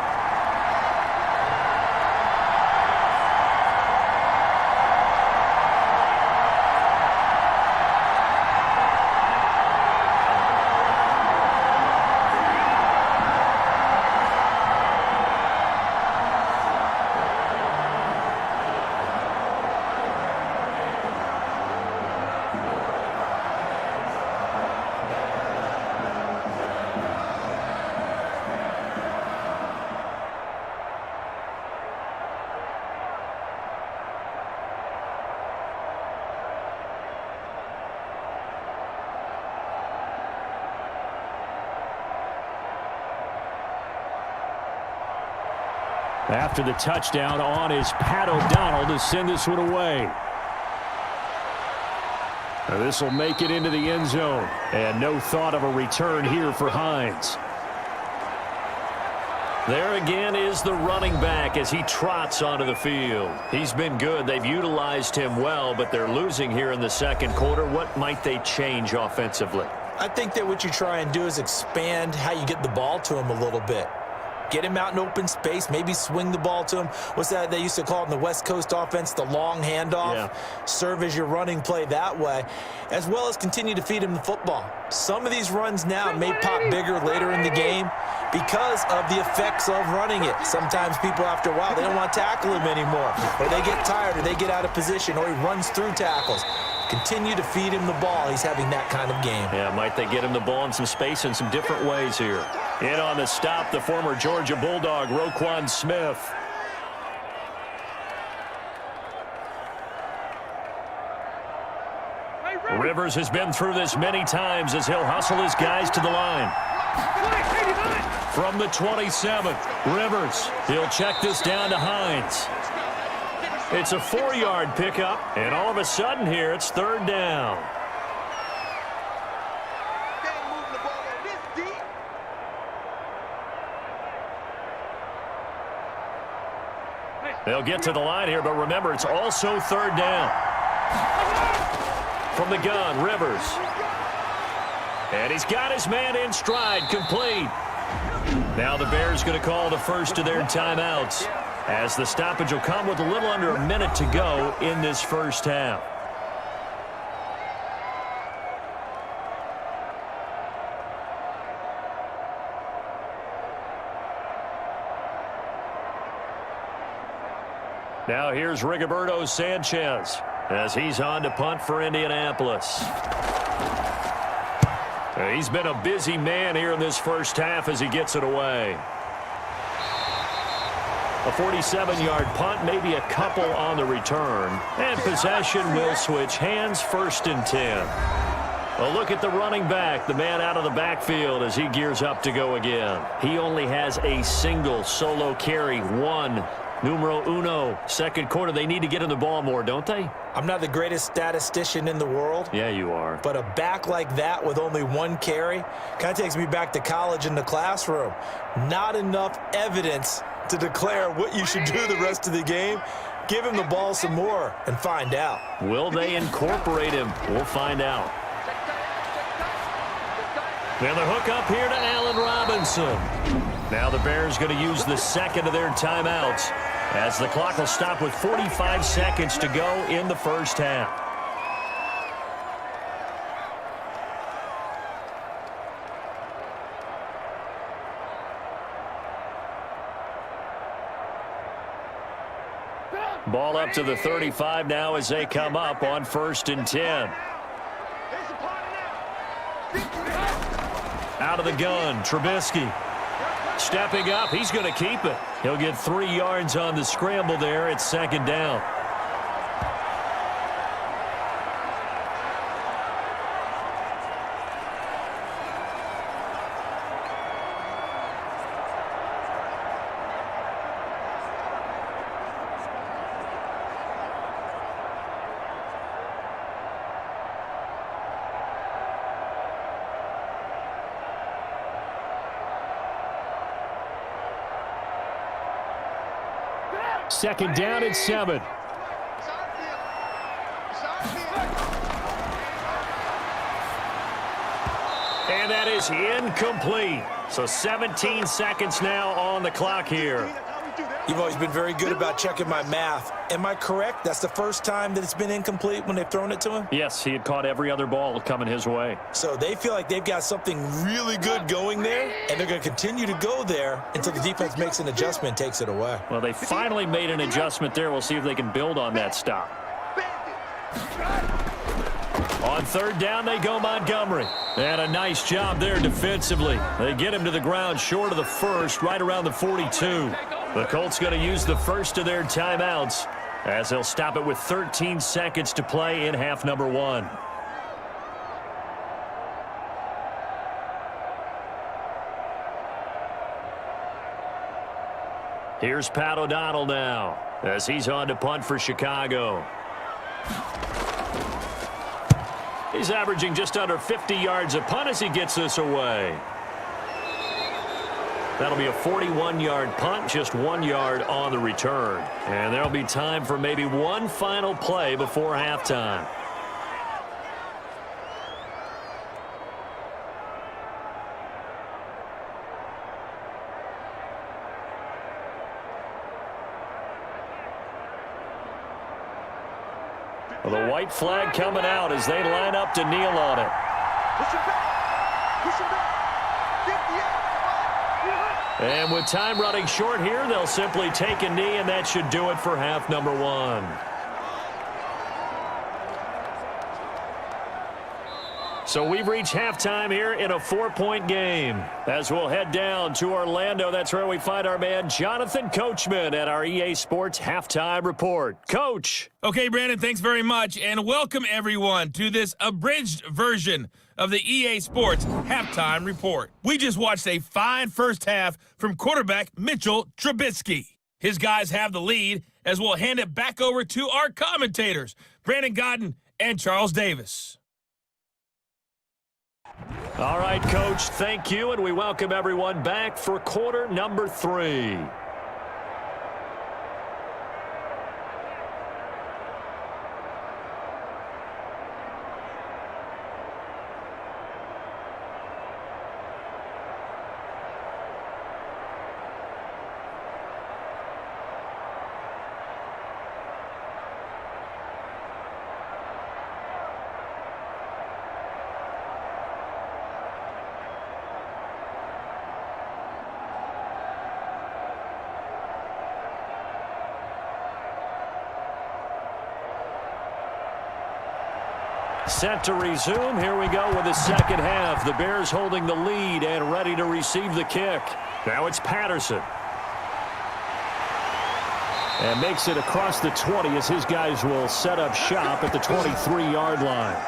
After the touchdown, on is Pat O'Donnell to send this one away. This will make it into the end zone. And no thought of a return here for Hines. There again is the running back as he trots onto the field. He's been good. They've utilized him well, but they're losing here in the second quarter. What might they change offensively? I think that what you try and do is expand how you get the ball to him a little bit. Get him out in open space, maybe swing the ball to him. What's that they used to call it in the West Coast offense, the long handoff? Yeah. Serve as your running play that way, as well as continue to feed him the football. Some of these runs now may pop bigger later in the game because of the effects of running it. Sometimes people, after a while, they don't want to tackle him anymore, or they get tired, or they get out of position, or he runs through tackles. Continue to feed him the ball. He's having that kind of game. Yeah, might they get him the ball in some space in some different ways here. In on the stop, the former Georgia Bulldog, Roquan Smith. Rivers has been through this many times as he'll hustle his guys to the line. From the 27th, Rivers. He'll check this down to Hines. It's a 4-yard pickup, and all of a sudden here, it's 3rd down. They'll get to the line here, but remember, it's also 3rd down. From the gun, Rivers. And he's got his man in stride, complete. Now the Bears going to call the first of their timeouts as the stoppage will come with a little under a minute to go in this first half. Now here's Rigoberto Sanchez as he's on to punt for Indianapolis. He's been a busy man here in this first half as he gets it away. A 47-yard punt, maybe a couple on the return. And possession will switch hands, 1st and 10. A look at the running back, the man out of the backfield as he gears up to go again. He only has a single solo carry, one. Numero uno, second quarter. They need to get in the ball more, don't they? I'm not the greatest statistician in the world. Yeah, you are. But a back like that with only one carry kind of takes me back to college in the classroom. Not enough evidence to declare what you should do the rest of the game. Give him the ball some more and find out. Will they incorporate him? We'll find out. Now the hook up here to Allen Robinson. Now the Bears going to use the second of their timeouts as the clock will stop with 45 seconds to go in the first half. Ball up to the 35 now as they come up on 1st and 10. Out of the gun, Trubisky. Stepping up, he's going to keep it. He'll get 3 yards on the scramble there at 2nd down. Second down and 7. And that is incomplete. So 17 seconds now on the clock here. You've always been very good about checking my math. Am I correct? That's the first time that it's been incomplete when they've thrown it to him? Yes, he had caught every other ball coming his way. So they feel like they've got something really good going there, and they're going to continue to go there until the defense makes an adjustment and takes it away. Well, they finally made an adjustment there. We'll see if they can build on that stop. On 3rd down, they go Montgomery. And a nice job there defensively. They get him to the ground short of the first, right around the 42. The Colts going to use the first of their timeouts as they'll stop it with 13 seconds to play in half number 1. Here's Pat O'Donnell now as he's on to punt for Chicago. He's averaging just under 50 yards a punt as he gets this away. That'll be a 41-yard punt, just 1 yard on the return. And there'll be time for maybe one final play before halftime. Well, the white flag coming out as they line up to kneel on it. Push him back. Push him back. 58. And with time running short here, they'll simply take a knee, and that should do it for half number 1. So we've reached halftime here in a 4-point game. As we'll head down to Orlando, that's where we find our man Jonathan Coachman at our EA Sports Halftime Report. Coach. Okay, Brandon, thanks very much, and welcome everyone to this abridged version of the EA Sports Halftime Report. We just watched a fine first half from quarterback Mitchell Trubisky. His guys have the lead as we'll hand it back over to our commentators, Brandon Godden and Charles Davis. All right, Coach, thank you, and we welcome everyone back for quarter number 3. Set to resume. Here we go with the second half. The Bears holding the lead and ready to receive the kick. Now it's Patterson. And makes it across the 20 as his guys will set up shop at the 23-yard line.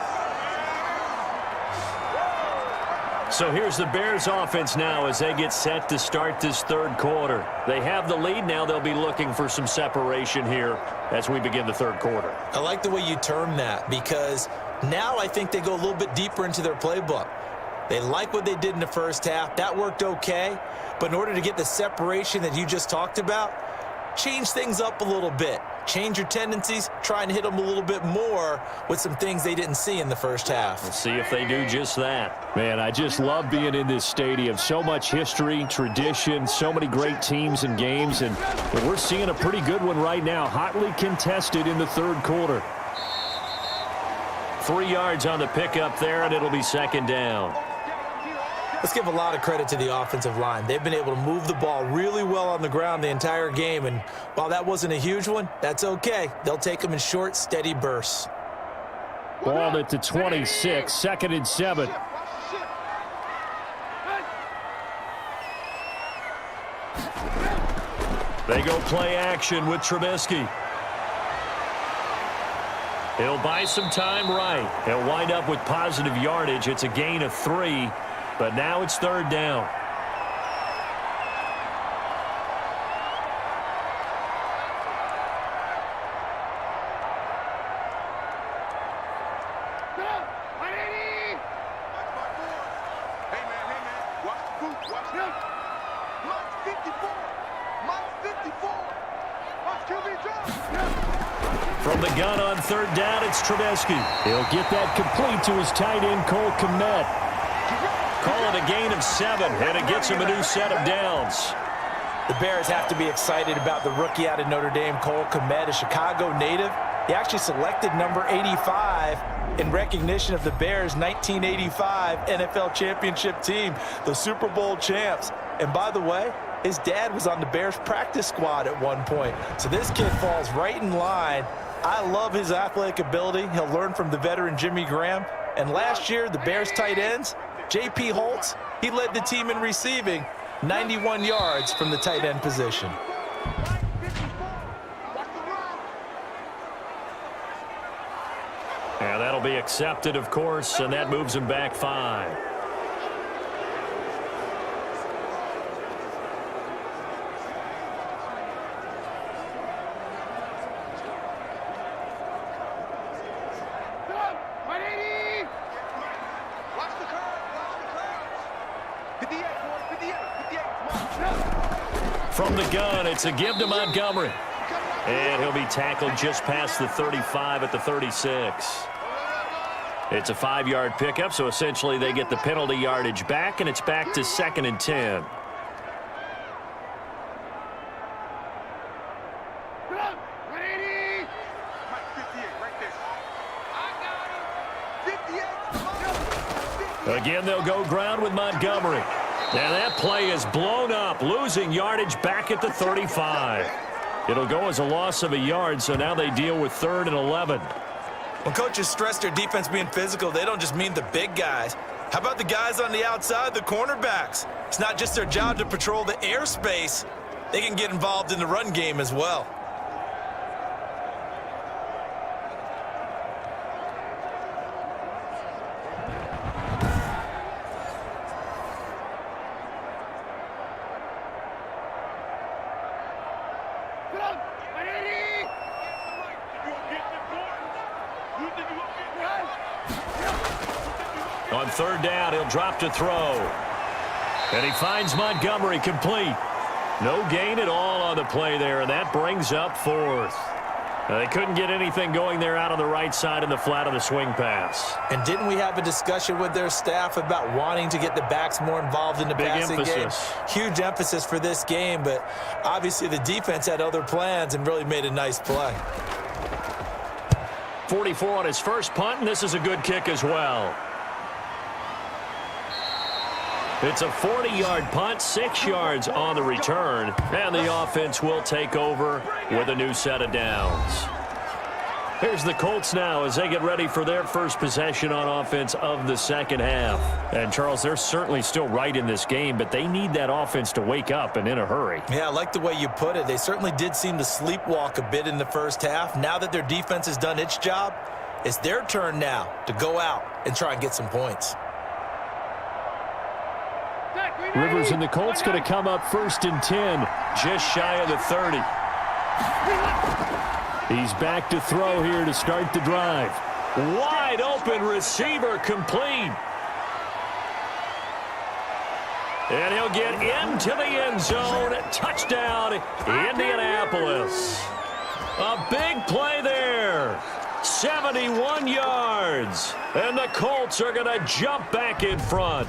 So here's the Bears offense now as they get set to start this third quarter. They have the lead. Now they'll be looking for some separation here as we begin the third quarter. I like the way you term that because now I think they go a little bit deeper into their playbook. They like what they did in the first half. That worked okay. But in order to get the separation that you just talked about, change things up a little bit. Change your tendencies. Try and hit them a little bit more with some things they didn't see in the first half. We'll see if they do just that. Man, I just love being in this stadium. So much history, tradition, so many great teams and games. And we're seeing a pretty good one right now. Hotly contested in the third quarter. 3 yards on the pickup there, and it'll be second down. Let's give a lot of credit to the offensive line. They've been able to move the ball really well on the ground the entire game, and while that wasn't a huge one, that's okay. They'll take them in short, steady bursts. Ball at the 26, second and 7. They go play action with Trubisky. He'll buy some time right. He'll wind up with positive yardage. It's a gain of 3. But now it's third down. From the gun on third down, it's Trubisky. He'll get that complete to his tight end, Cole Kmet. Call it a gain of 7, and it gets him a new set of downs. The Bears have to be excited about the rookie out of Notre Dame, Cole Kmet, a Chicago native. He actually selected number 85 in recognition of the Bears' 1985 NFL championship team, the Super Bowl champs. And by the way, his dad was on the Bears practice squad at one point. So this kid falls right in line. I love his athletic ability. He'll learn from the veteran Jimmy Graham. And last year, the Bears tight ends, J.P. Holtz, he led the team in receiving 91 yards from the tight end position. And that'll be accepted, of course, and that moves him back 5. From the gun, it's a give to Montgomery. And he'll be tackled just past the 35 at the 36. It's a 5-yard pickup, so essentially they get the penalty yardage back, and it's back to 2nd and 10. Again, they'll go ground with Montgomery. Now that play is blown up, losing yardage back at the 35. It'll go as a loss of a yard, so now they deal with 3rd and 11. When coaches stress their defense being physical, they don't just mean the big guys. How about the guys on the outside, the cornerbacks? It's not just their job to patrol the airspace. They can get involved in the run game as well. On third down, he'll drop to throw. And he finds Montgomery complete. No gain at all on the play there, and that brings up 4th. They couldn't get anything going there out on the right side in the flat of the swing pass. And didn't we have a discussion with their staff about wanting to get the backs more involved in the passing game? Huge emphasis for this game, but obviously the defense had other plans and really made a nice play. 44 on his first punt, and this is a good kick as well. It's a 40-yard punt, 6 yards on the return, and the offense will take over with a new set of downs. Here's the Colts now as they get ready for their first possession on offense of the second half. And, Charles, they're certainly still right in this game, but they need that offense to wake up and in a hurry. Yeah, I like the way you put it. They certainly did seem to sleepwalk a bit in the first half. Now that their defense has done its job, it's their turn now to go out and try and get some points. Rivers and the Colts going to come up 1st and 10, just shy of the 30. He's back to throw here to start the drive. Wide open receiver complete. And he'll get into the end zone. Touchdown, Indianapolis. A big play there. 71 yards. And the Colts are going to jump back in front.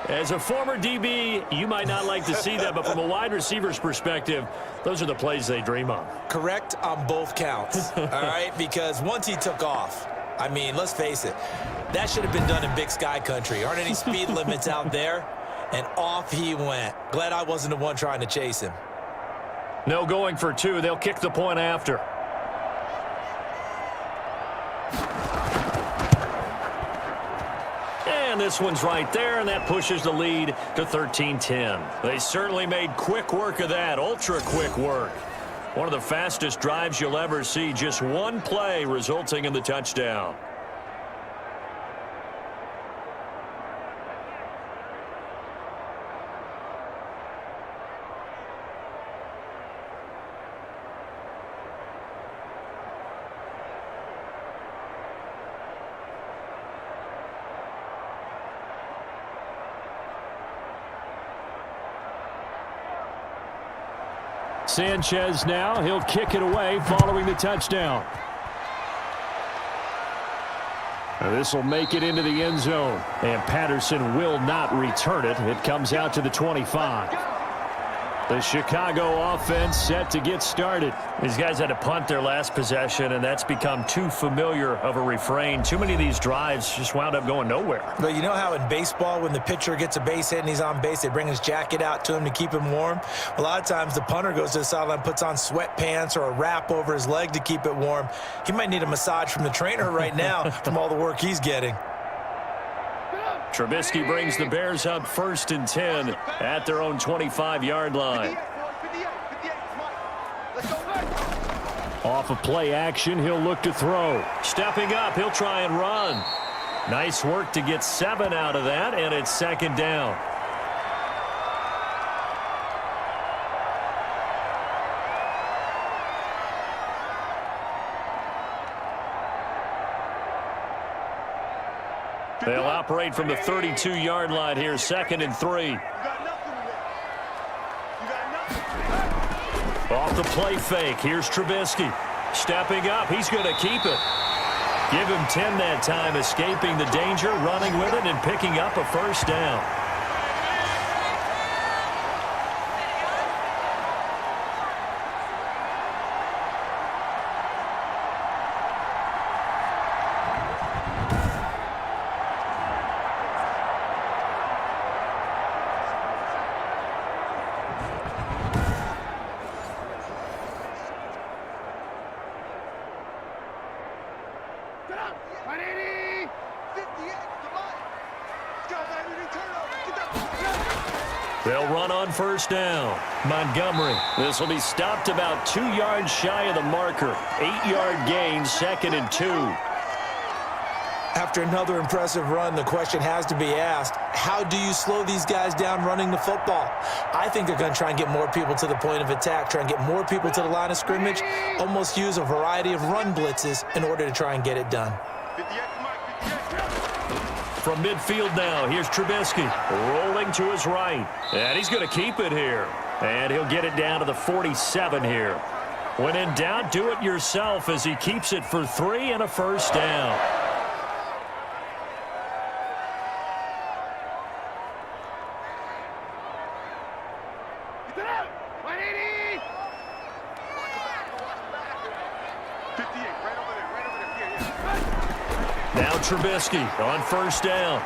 As a former DB, you might not like to see that, but from a wide receiver's perspective, those are the plays they dream of. Correct on both counts, all right? Because once he took off, I mean, let's face it, that should have been done in Big Sky country. Aren't any speed limits out there? And off he went. Glad I wasn't the one trying to chase him. No going for two. They'll kick the point after. And this one's right there, and that pushes the lead to 13-10. They certainly made quick work of that, ultra-quick work. One of the fastest drives you'll ever see, just one play resulting in the touchdown. Sanchez now, he'll kick it away following the touchdown. This will make it into the end zone, and Patterson will not return it. It comes out to the 25. The Chicago offense set to get started. These guys had to punt their last possession, and that's become too familiar of a refrain. Too many of these drives just wound up going nowhere. But you know how in baseball, when the pitcher gets a base hit and he's on base, they bring his jacket out to him to keep him warm? A lot of times the punter goes to the sideline, puts on sweatpants or a wrap over his leg to keep it warm. He might need a massage from the trainer right now from all the work he's getting. Trubisky brings the Bears up 1st and 10 at their own 25-yard line. Off of play action, he'll look to throw. Stepping up, he'll try and run. Nice work to get 7 out of that, and it's 2nd down. They'll operate from the 32-yard line here, 2nd and 3. Off the play fake, here's Trubisky. Stepping up, he's going to keep it. Give him 10 that time, escaping the danger, running with it, and picking up a 1st down. They'll run on 1st down. Montgomery. This will be stopped about 2 yards shy of the marker. 8-yard gain, 2nd and 2. After another impressive run, the question has to be asked, how do you slow these guys down running the football? I think they're going to try and get more people to the point of attack, try and get more people to the line of scrimmage, almost use a variety of run blitzes in order to try and get it done. From midfield now, here's Trubisky rolling to his right. And he's going to keep it here. And he'll get it down to the 47 here. When in doubt, do it yourself as he keeps it for 3 and a 1st down. Now Trubisky on 1st down.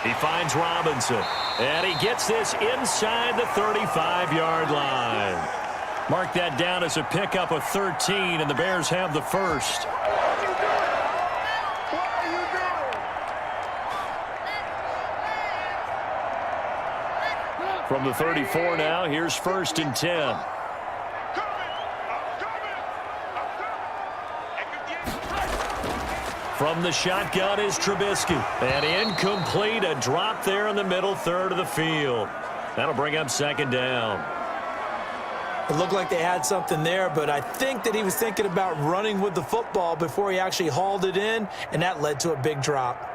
He finds Robinson. And he gets this inside the 35-yard line. Mark that down as a pickup of 13, and the Bears have the first. From the 34 now, here's 1st and 10. From the shotgun is Trubisky. And incomplete, a drop there in the middle third of the field. That'll bring up 2nd down. It looked like they had something there, but I think that he was thinking about running with the football before he actually hauled it in, and that led to a big drop.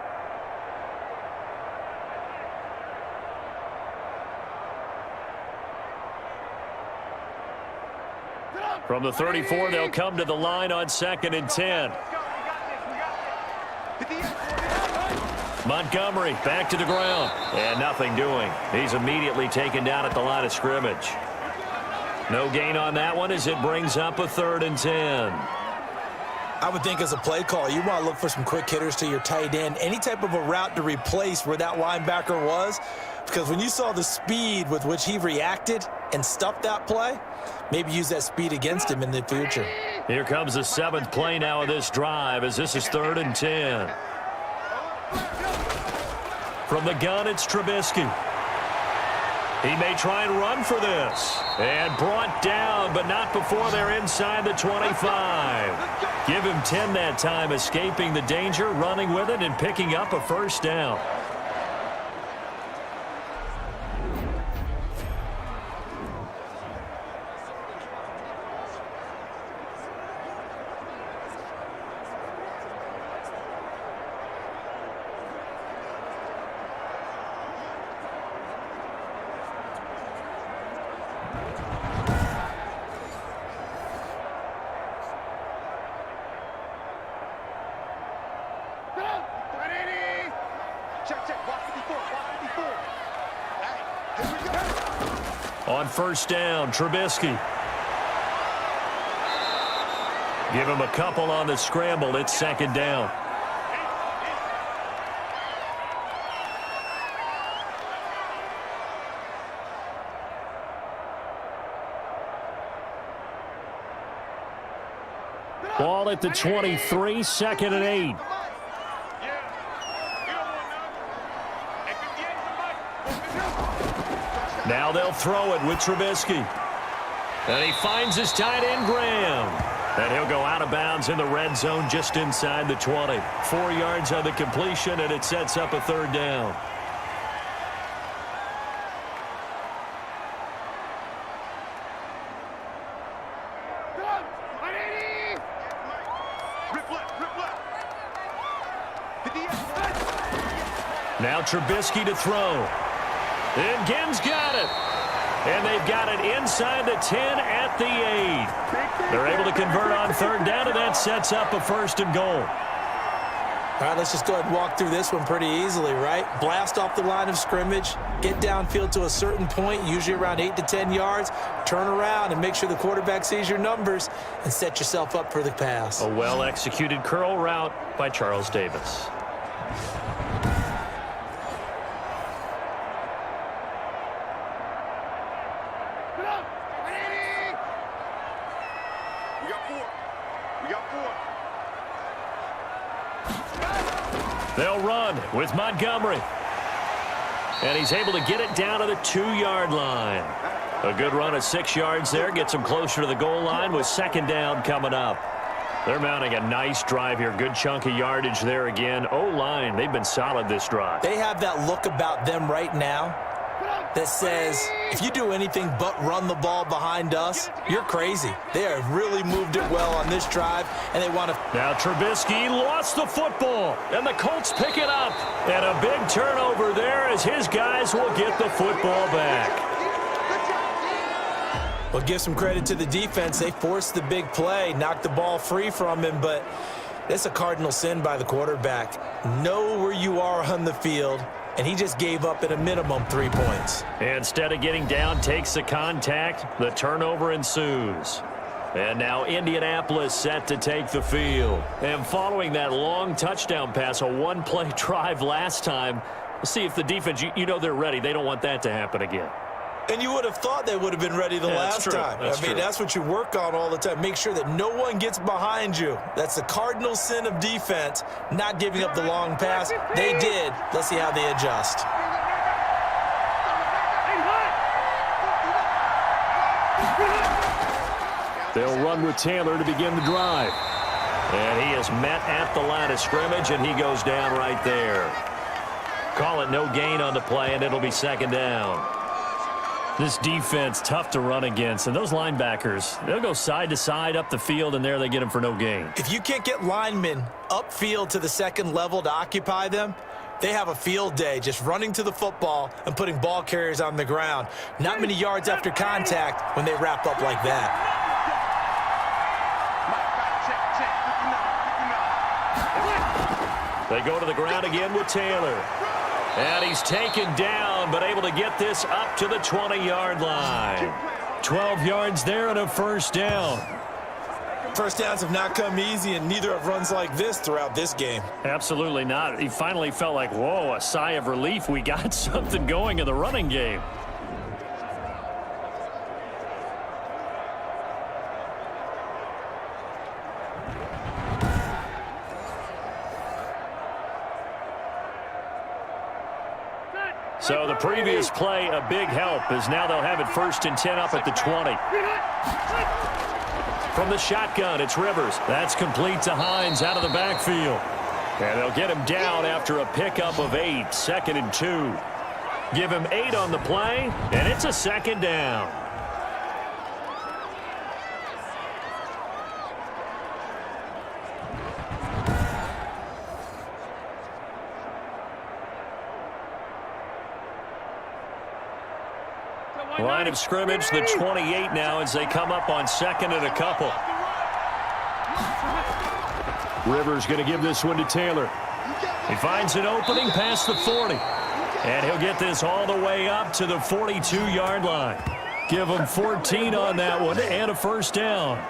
From the 34, they'll come to the line on 2nd and 10. Montgomery back to the ground. And nothing doing. He's immediately taken down at the line of scrimmage. No gain on that one as it brings up a 3rd and 10. I would think as a play call, you want to look for some quick hitters to your tight end. Any type of a route to replace where that linebacker was. Because when you saw the speed with which he reacted and stuffed that play, maybe use that speed against him in the future. Here comes the 7th play now of this drive as this is 3rd and 10. From the gun, it's Trubisky. He may try and run for this. And brought down, but not before they're inside the 25. Give him 10 that time, escaping the danger, running with it, and picking up a 1st down. On 1st down, Trubisky. Give him a couple on the scramble. It's 2nd down. Ball at the 23, 2nd and 8. Now they'll throw it with Trubisky. And he finds his tight end, Graham. And he'll go out of bounds in the red zone just inside the 20. 4 yards on the completion, and it sets up a 3rd down. Now Trubisky to throw. And Ginn's got it. And they've got it inside the 10 at the 8. They're able to convert on 3rd down, and that sets up a 1st and goal. All right, let's just go ahead and walk through this one pretty easily, right? Blast off the line of scrimmage, get downfield to a certain point, usually around 8 to 10 yards, turn around and make sure the quarterback sees your numbers and set yourself up for the pass. A well-executed curl route by Charles Davis. They'll run with Montgomery. And he's able to get it down to the 2-yard line. A good run at 6 yards there. Gets him closer to the goal line with 2nd down coming up. They're mounting a nice drive here. Good chunk of yardage there again. O-line, they've been solid this drive. They have that look about them right now that says, if you do anything but run the ball behind us, you're crazy. They have really moved it well on this drive, and they want to... Now Trubisky lost the football, and the Colts pick it up. And a big turnover there as his guys will get the football back. Well, give some credit to the defense. They forced the big play, knocked the ball free from him, but that's a cardinal sin by the quarterback. Know where you are on the field, and he just gave up at a minimum 3 points. Instead of getting down, takes the contact. The turnover ensues. And now Indianapolis set to take the field. And following that long touchdown pass, a one-play drive last time, we'll see if the defense, you know they're ready. They don't want that to happen again. And you would have thought they would have been ready the last time. I mean, that's what you work on all the time. Make sure that no one gets behind you. That's the cardinal sin of defense, not giving up the long pass. They did. Let's see how they adjust. They'll run with Taylor to begin the drive. And he is met at the line of scrimmage, and he goes down right there. Call it no gain on the play, and it'll be second down. This defense, tough to run against. And those linebackers, they'll go side to side up the field, and there they get them for no gain. If you can't get linemen upfield to the second level to occupy them, they have a field day just running to the football and putting ball carriers on the ground. Not many yards after contact when they wrap up like that. They go to the ground again with Taylor. And he's taken down, but able to get this up to the 20-yard line. 12 yards there and a first down. First downs have not come easy, and neither have runs like this throughout this game. Absolutely not. He finally felt like, whoa, a sigh of relief. We got something going in the running game. So the previous play, a big help, as now they'll have it 1st and 10 up at the 20. From the shotgun, it's Rivers. That's complete to Hines out of the backfield. And they'll get him down after a pickup of 8, 2nd and 2. Give him 8 on the play, and it's a second down. Line of scrimmage, the 28 now as they come up on 2nd and a couple. Rivers going to give this one to Taylor. He finds an opening past the 40. And he'll get this all the way up to the 42-yard line. Give him 14 on that one and a first down.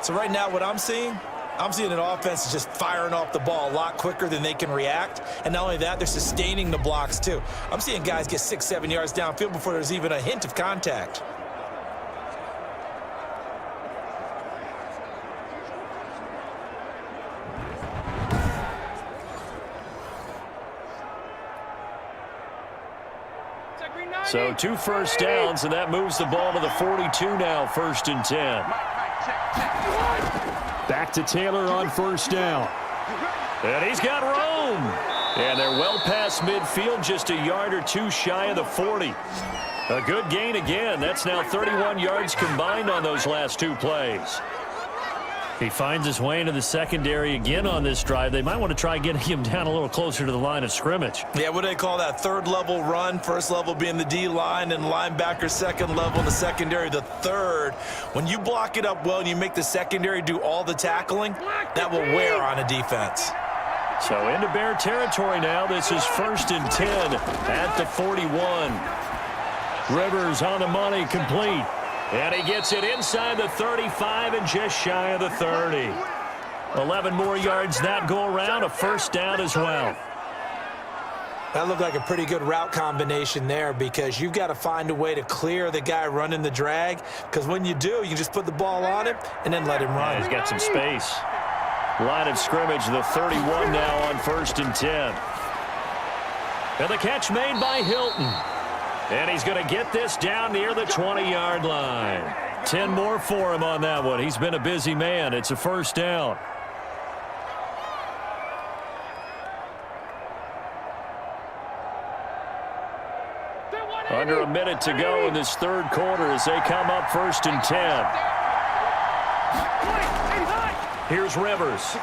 So right now what I'm seeing an offense is just firing off the ball a lot quicker than they can react. And not only that, they're sustaining the blocks too. I'm seeing guys get 6, 7 yards downfield before there's even a hint of contact. So 2 first downs, and that moves the ball to the 42 now, 1st and 10. Back to Taylor on 1st down. And he's got room. And they're well past midfield, just a yard or 2 shy of the 40. A good gain again. That's now 31 yards combined on those last 2 plays. He finds his way into the secondary again on this drive. They might want to try getting him down a little closer to the line of scrimmage. Yeah, what do they call that? 3rd level run. 1st level being the D-line, and linebacker 2nd level in the secondary, the 3rd. When you block it up well and you make the secondary do all the tackling, that will wear on a defense. So into Bear territory now. This is 1st and 10 at the 41. Rivers on the money, complete. And he gets it inside the 35 and just shy of the 30. 11 more yards that go around, a first down as well. That looked like a pretty good route combination there, because you've got to find a way to clear the guy running the drag, because when you do, you can just put the ball on him and then let him run. Yeah, he's got some space. Line of scrimmage, the 31 now on 1st and 10. And the catch made by Hilton. And he's going to get this down near the 20-yard line. 10 more for him on that one. He's been a busy man. It's a first down. Under a minute to go in this 3rd quarter as they come up 1st and 10. Here's Rivers.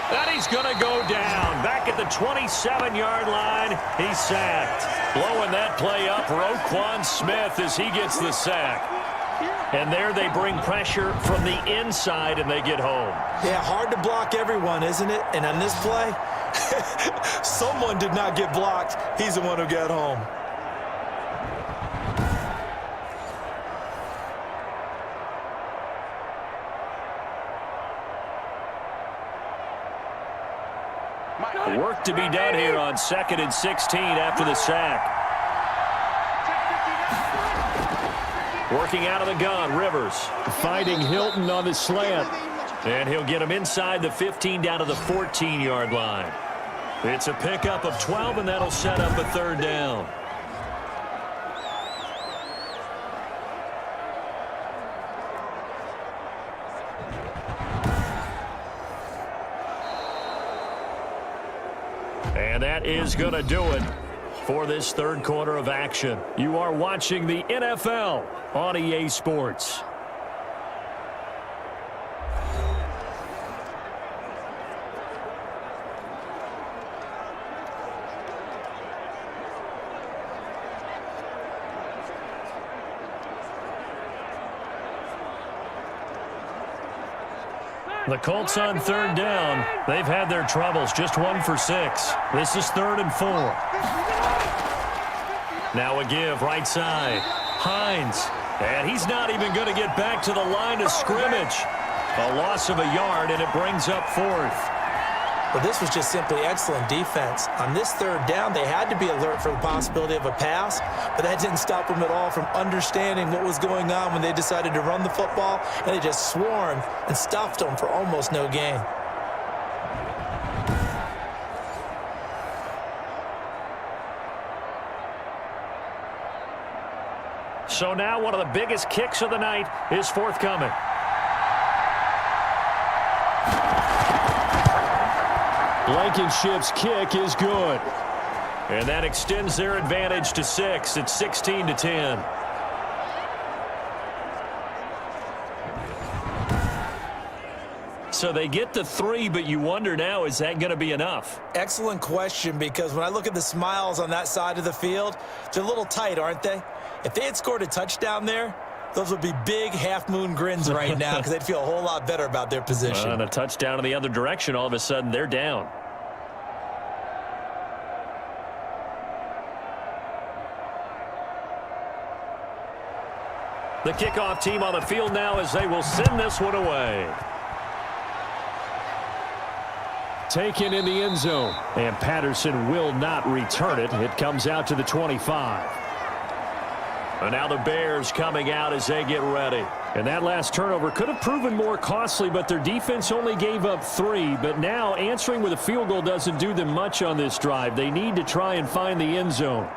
And he's going to go down. Back at the 27-yard line, he's sacked. Blowing that play up, Roquan Smith, as he gets the sack. And there they bring pressure from the inside, and they get home. Yeah, hard to block everyone, isn't it? And on this play, someone did not get blocked. He's the one who got home. Work to be done here on 2nd and 16 after the sack. Working out of the gun, Rivers. Fighting Hilton on the slant. And he'll get him inside the 15 down to the 14-yard line. It's a pickup of 12, and that'll set up a third down. And that is going to do it for this third quarter of action. You are watching the NFL on EA Sports. The Colts on third down. They've had their troubles. Just 1 for 6. This is 3rd and 4. Now a give right side. Hines. And he's not even going to get back to the line of scrimmage. A loss of a yard, and it brings up 4th. But this was just simply excellent defense. On this third down, they had to be alert for the possibility of a pass, but that didn't stop them at all from understanding what was going on when they decided to run the football, and they just swarmed and stuffed them for almost no gain. So now one of the biggest kicks of the night is forthcoming. Blankenship's kick is good. And that extends their advantage to 6. It's 16-10. So they get the 3, but you wonder now, is that going to be enough? Excellent question, because when I look at the smiles on that side of the field, they're a little tight, aren't they? If they had scored a touchdown there, those would be big half-moon grins right now because they'd feel a whole lot better about their position. And a touchdown in the other direction, all of a sudden they're down. The kickoff team on the field now as they will send this one away. Taken in the end zone. And Patterson will not return it. It comes out to the 25. And now the Bears coming out as they get ready. And that last turnover could have proven more costly, but their defense only gave up 3. But now answering with a field goal doesn't do them much on this drive. They need to try and find the end zone.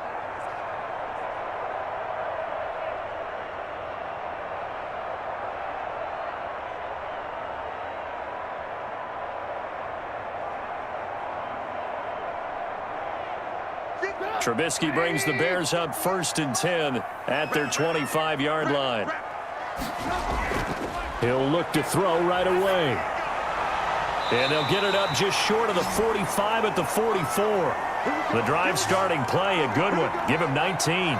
Trubisky brings the Bears up 1st and 10 at their 25-yard line. He'll look to throw right away. And they'll get it up just short of the 45 at the 44. The drive starting play, a good one. Give him 19.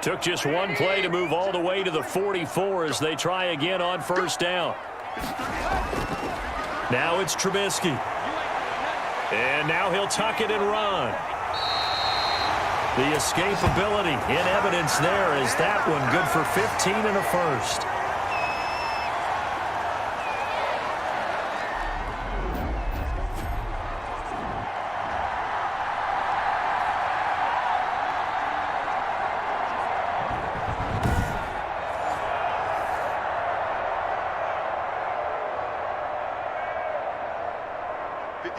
Took just one play to move all the way to the 44 as they try again on 1st down. Now it's Trubisky. And now he'll tuck it and run. The escapability in evidence there is that one good for 15 and a first.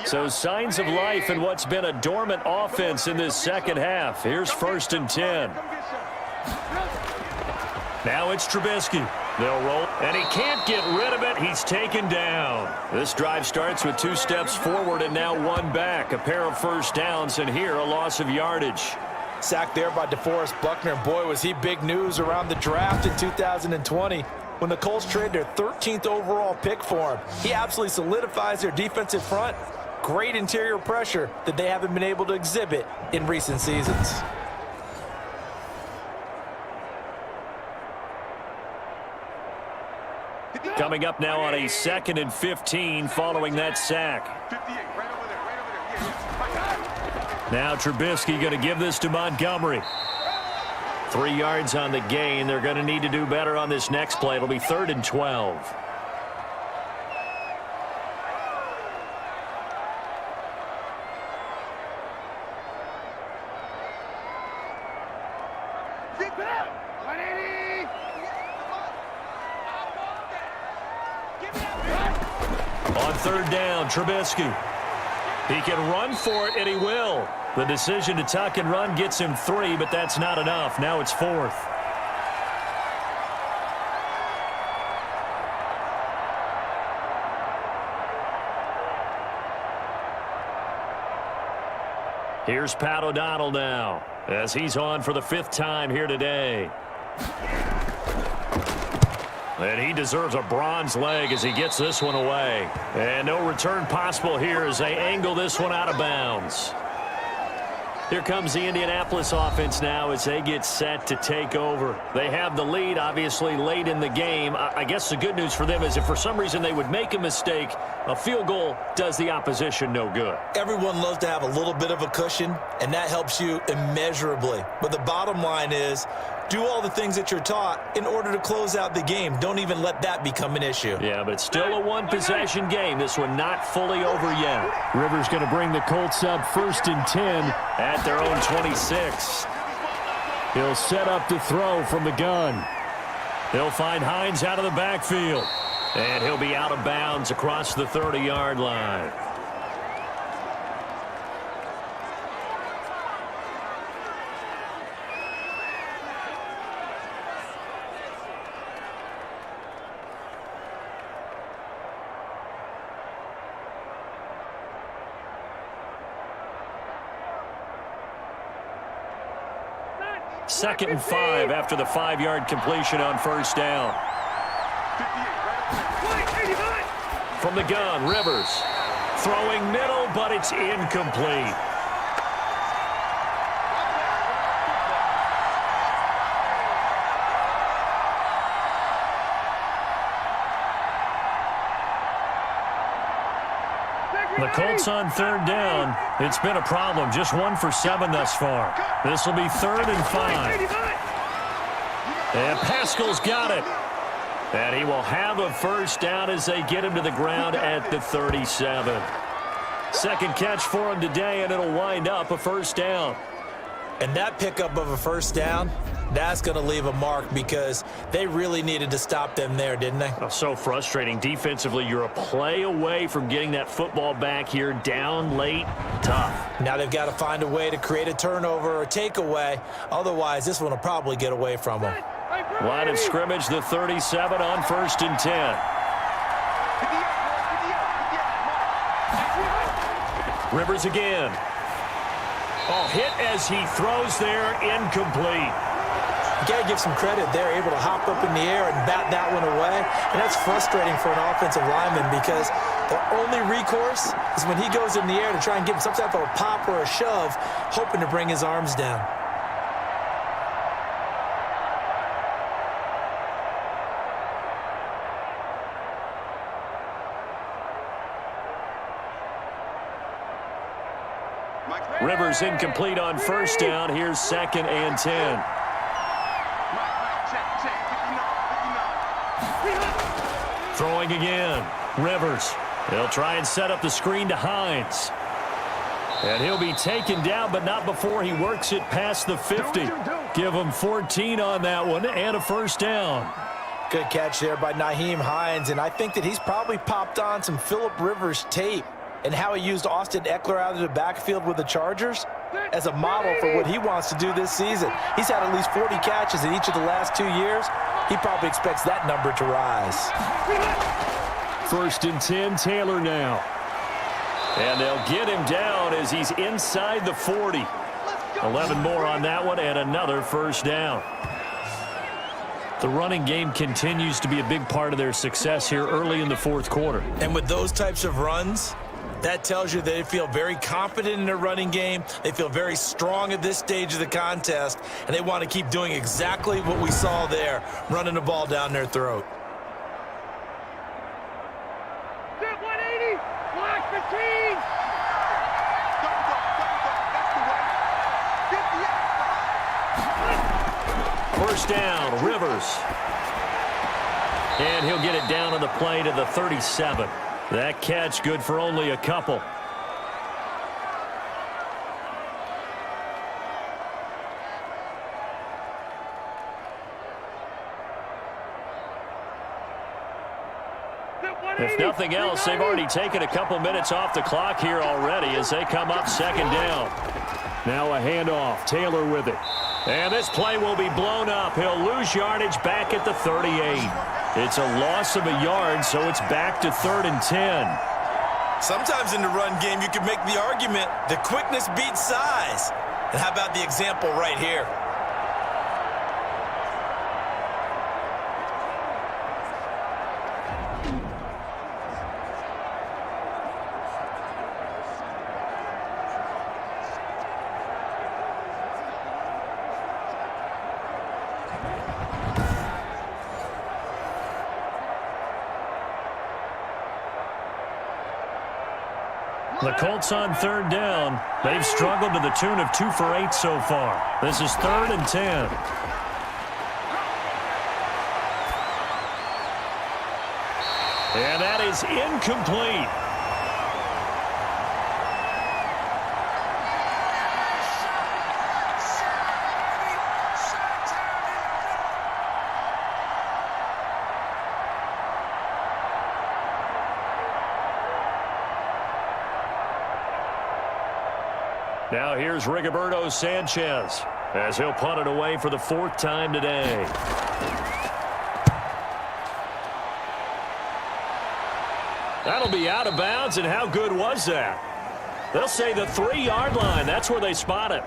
So signs of life in what's been a dormant offense in this second half. Here's 1st and 10. Now it's Trubisky. They'll roll, and he can't get rid of it. He's taken down. This drive starts with 2 steps forward and now 1 back. A pair of 1st downs, and here a loss of yardage. Sacked there by DeForest Buckner. Boy, was he big news around the draft in 2020. When the Colts traded their 13th overall pick for him, he absolutely solidifies their defensive front. Great interior pressure that they haven't been able to exhibit in recent seasons. Coming up now on a 2nd and 15 following that sack. Now Trubisky going to give this to Montgomery. 3 yards on the gain. They're going to need to do better on this next play. It'll be 3rd and 12. On 3rd down, Trubisky. He can run for it, and he will. The decision to tuck and run gets him 3, but that's not enough. Now it's 4th. Here's Pat O'Donnell now, as he's on for the 5th time here today. And he deserves a bronze leg as he gets this one away. And no return possible here as they angle this one out of bounds. Here comes the Indianapolis offense now as they get set to take over. They have the lead, obviously, late in the game. I guess the good news for them is if for some reason they would make a mistake, a field goal does the opposition no good. Everyone loves to have a little bit of a cushion, and that helps you immeasurably. But the bottom line is, do all the things that you're taught in order to close out the game. Don't even let that become an issue. Yeah, but it's still a one-possession game. This one not fully over yet. Rivers going to bring the Colts up 1st and 10 at their own 26. He'll set up to throw from the gun. He'll find Hines out of the backfield. And he'll be out of bounds across the 30-yard line. Second and 5 after the 5-yard completion on 1st down. From the gun, Rivers. Throwing middle, but it's incomplete. The Colts on 3rd down. It's been a problem. Just 1 for 7 thus far. This will be 3rd and 5. And Pascal's got it. And he will have a 1st down as they get him to the ground at the 37. Second catch for him today, and it'll wind up a 1st down. And that pickup of a 1st down, that's going to leave a mark because they really needed to stop them there, didn't they? Oh, so frustrating. Defensively, you're a play away from getting that football back here down late. Tough. Now they've got to find a way to create a turnover or takeaway. Otherwise, this one will probably get away from them. Line of scrimmage, the 37 on 1st and 10. Rivers again. Oh, hit as he throws there, incomplete. You got to give some credit. They're able to hop up in the air and bat that one away. And that's frustrating for an offensive lineman because the only recourse is when he goes in the air to try and give him some type of a pop or a shove, hoping to bring his arms down. Rivers incomplete on 1st down. Here's 2nd and 10. Throwing again. Rivers. He'll try and set up the screen to Hines. And he'll be taken down, but not before he works it past the 50. Give him 14 on that one and a 1st down. Good catch there by Nyheim Hines, and I think that he's probably popped on some Phillip Rivers tape and how he used Austin Eckler out of the backfield with the Chargers as a model for what he wants to do this season. He's had at least 40 catches in each of the last 2 years. He probably expects that number to rise. 1st and 10, Taylor now. And they'll get him down as he's inside the 40. 11 more on that one and another 1st down. The running game continues to be a big part of their success here early in the 4th quarter. And with those types of runs, that tells you they feel very confident in their running game. They feel very strong at this stage of the contest, and they want to keep doing exactly what we saw there, running the ball down their throat. Step 180, block 15. First down, Rivers. And he'll get it down on the play to the 37. That catch good for only a couple. If nothing else, they've already taken a couple minutes off the clock here already as they come up second down. Now a handoff. Taylor with it. And this play will be blown up. He'll lose yardage back at the 38. It's a loss of a yard, so it's back to 3rd and 10. Sometimes in the run game, you can make the argument that quickness beats size. And how about the example right here? The Colts on 3rd down. They've struggled to the tune of 2 for 8 so far. This is 3rd and 10. And that is incomplete. Now here's Rigoberto Sanchez as he'll punt it away for the 4th time today. That'll be out of bounds, and how good was that? They'll say the 3-yard line. That's where they spot it.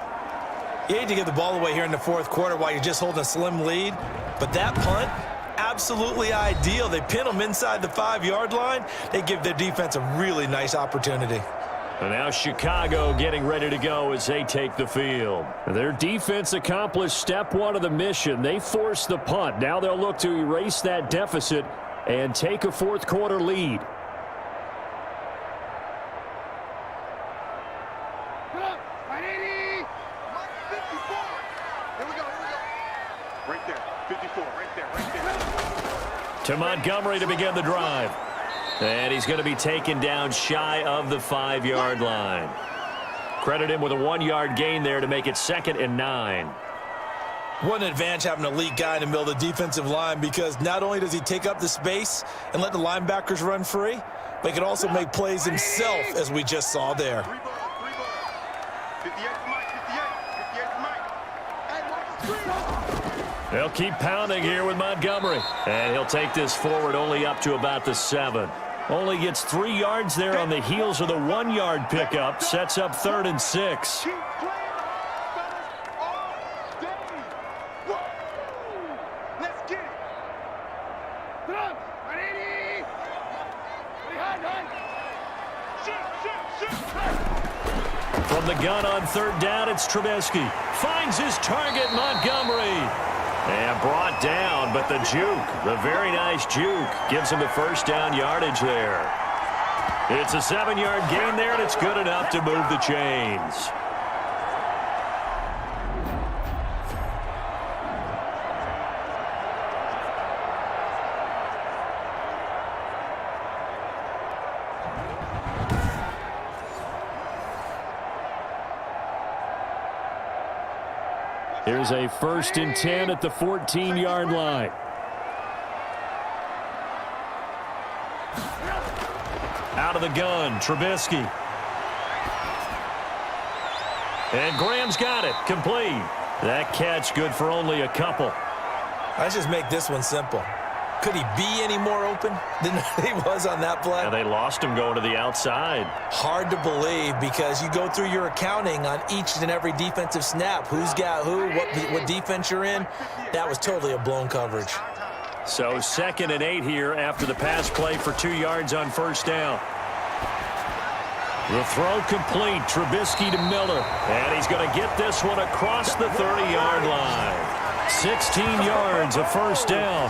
You hate to give the ball away here in the 4th quarter while you're just holding a slim lead, but that punt, absolutely ideal. They pin them inside the 5-yard line. They give their defense a really nice opportunity. And now Chicago getting ready to go as they take the field. Their defense accomplished step 1 of the mission. They forced the punt. Now they'll look to erase that deficit and take a 4th quarter lead. Right there, 54, right there. To Montgomery to begin the drive. And he's going to be taken down shy of the 5-yard line. Credit him with a 1-yard gain there to make it 2nd and 9. What an advantage having an elite guy in the middle of the defensive line, because not only does he take up the space and let the linebackers run free, but he can also make plays himself, as we just saw there. 3 ball, 58 Mike, 58 Mike. They'll keep pounding here with Montgomery. And he'll take this forward only up to about the 7. Only gets 3 yards there on the heels of the 1-yard pickup. Sets up 3rd and 6. Keep playing all day. Woo! Let's get it. Come on, 180. Shoot. From the gun on 3rd down, it's Trubisky. Finds his target, Montgomery. And brought down, but the juke, the very nice juke, gives him the 1st down yardage there. It's a 7-yard gain there, and it's good enough to move the chains. Here's a 1st and 10 at the 14-yard line. Out of the gun, Trubisky. And Graham's got it, complete. That catch good for only a couple. Let's just make this one simple. Could he be any more open than he was on that play? And they lost him going to the outside. Hard to believe, because you go through your accounting on each and every defensive snap. Who's got who, what defense you're in. That was totally a blown coverage. So 2nd and 8 here after the pass play for 2 yards on 1st down. The throw complete. Trubisky to Miller. And he's going to get this one across the 30-yard line. 16 yards, a 1st down.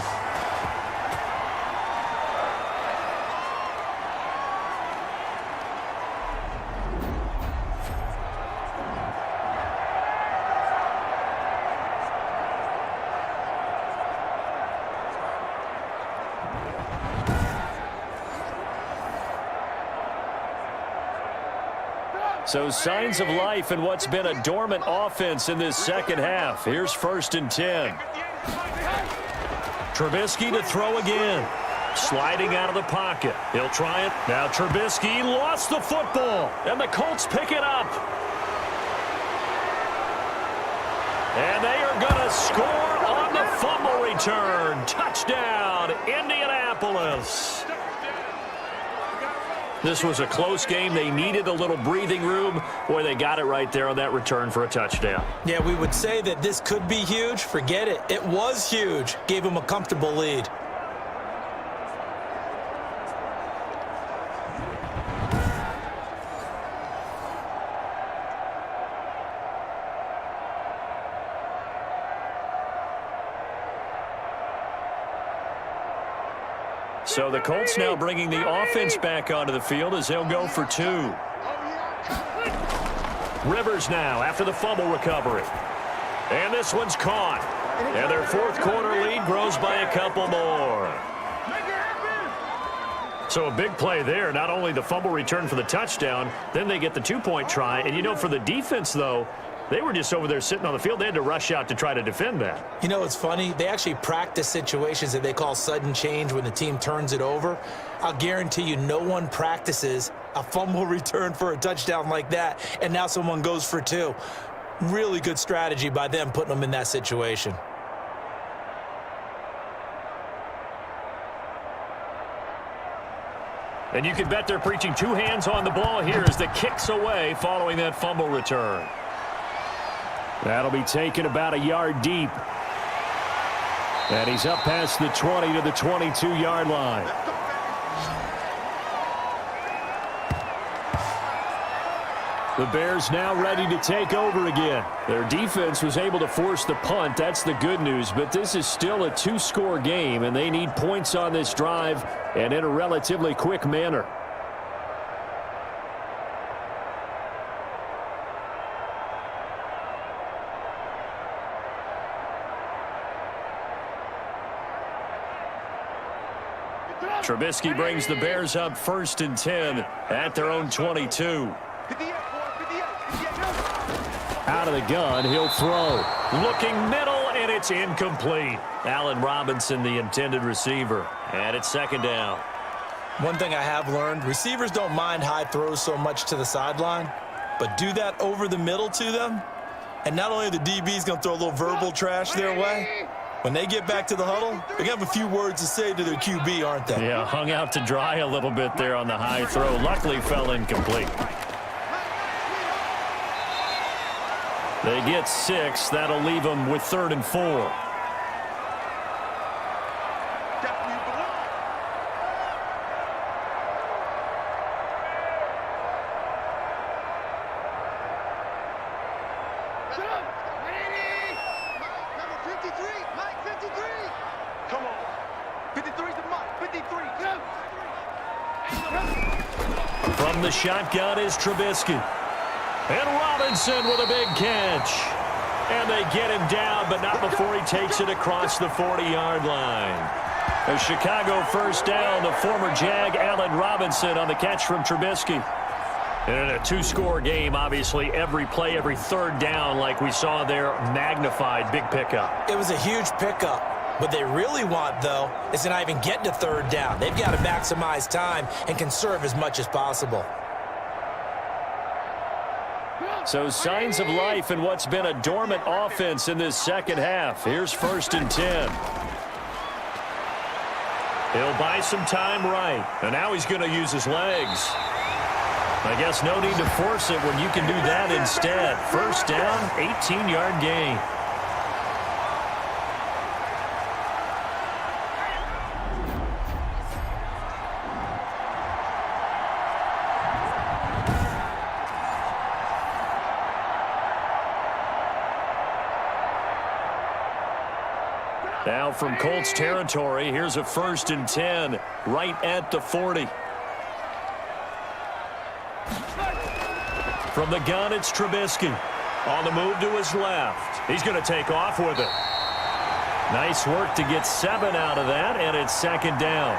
So signs of life in what's been a dormant offense in this second half. Here's 1st and 10. Trubisky to throw again. Sliding out of the pocket. He'll try it. Now Trubisky lost the football. And the Colts pick it up. And they are going to score on the fumble return. Touchdown, Indianapolis. This was a close game. They needed a little breathing room. Boy, they got it right there on that return for a touchdown. Yeah, we would say that this could be huge. Forget it. It was huge. Gave them a comfortable lead. So the Colts now bringing the offense back onto the field as they'll go for 2. Rivers now after the fumble recovery. And this one's caught. And their fourth quarter lead grows by a couple more. So a big play there. Not only the fumble return for the touchdown, then they get the 2-point try. And, you know, for the defense, though, they were just over there sitting on the field. They had to rush out to try to defend that. You know, it's funny. They actually practice situations that they call sudden change when the team turns it over. I'll guarantee you no one practices a fumble return for a touchdown like that, and now someone goes for 2. Really good strategy by them putting them in that situation. And you can bet they're preaching 2 hands on the ball here as the kick's away following that fumble return. That'll be taken about a yard deep. And he's up past the 20 to the 22-yard line. The Bears now ready to take over again. Their defense was able to force the punt. That's the good news. But this is still a 2-score game, and they need points on this drive and in a relatively quick manner. Trubisky brings the Bears up 1st and 10 at their own 22. Out of the gun, he'll throw. Looking middle, and it's incomplete. Allen Robinson, the intended receiver. And it's 2nd down. One thing I have learned, receivers don't mind high throws so much to the sideline, but do that over the middle to them, and not only are the DBs going to throw a little verbal trash their way, when they get back to the huddle, they have a few words to say to their QB, aren't they? Yeah, hung out to dry a little bit there on the high throw. Luckily fell incomplete. They get 6. That'll leave them with 3rd and 4. From the shotgun is Trubisky. And Robinson with a big catch. And they get him down, but not before he takes it across the 40-yard line. A Chicago 1st down, the former Jag Allen Robinson on the catch from Trubisky. And in a 2-score game, obviously, every play, every 3rd down, like we saw there, magnified, big pickup. It was a huge pickup. What they really want, though, is to not even get to 3rd down. They've got to maximize time and conserve as much as possible. So signs of life in what's been a dormant offense in this second half. Here's 1st and 10. He'll buy some time right. And now he's going to use his legs. I guess no need to force it when you can do that instead. 1st down, 18-yard gain. Now from Colts territory, here's a 1st and 10 right at the 40. From the gun, it's Trubisky. On the move to his left. He's going to take off with it. Nice work to get 7 out of that, and it's 2nd down.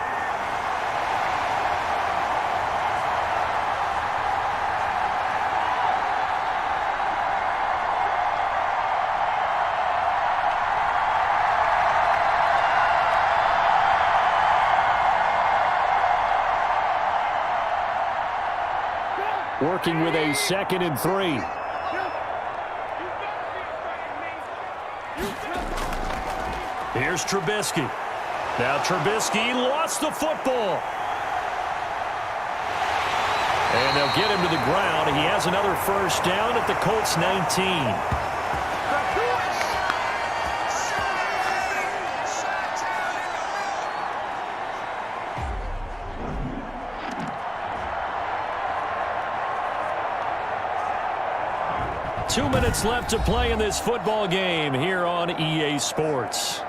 working with a 2nd and 3. Here's Trubisky. Now Trubisky lost the football. And they'll get him to the ground. He has another first down at the Colts 19. 2 minutes left to play in this football game here on EA Sports.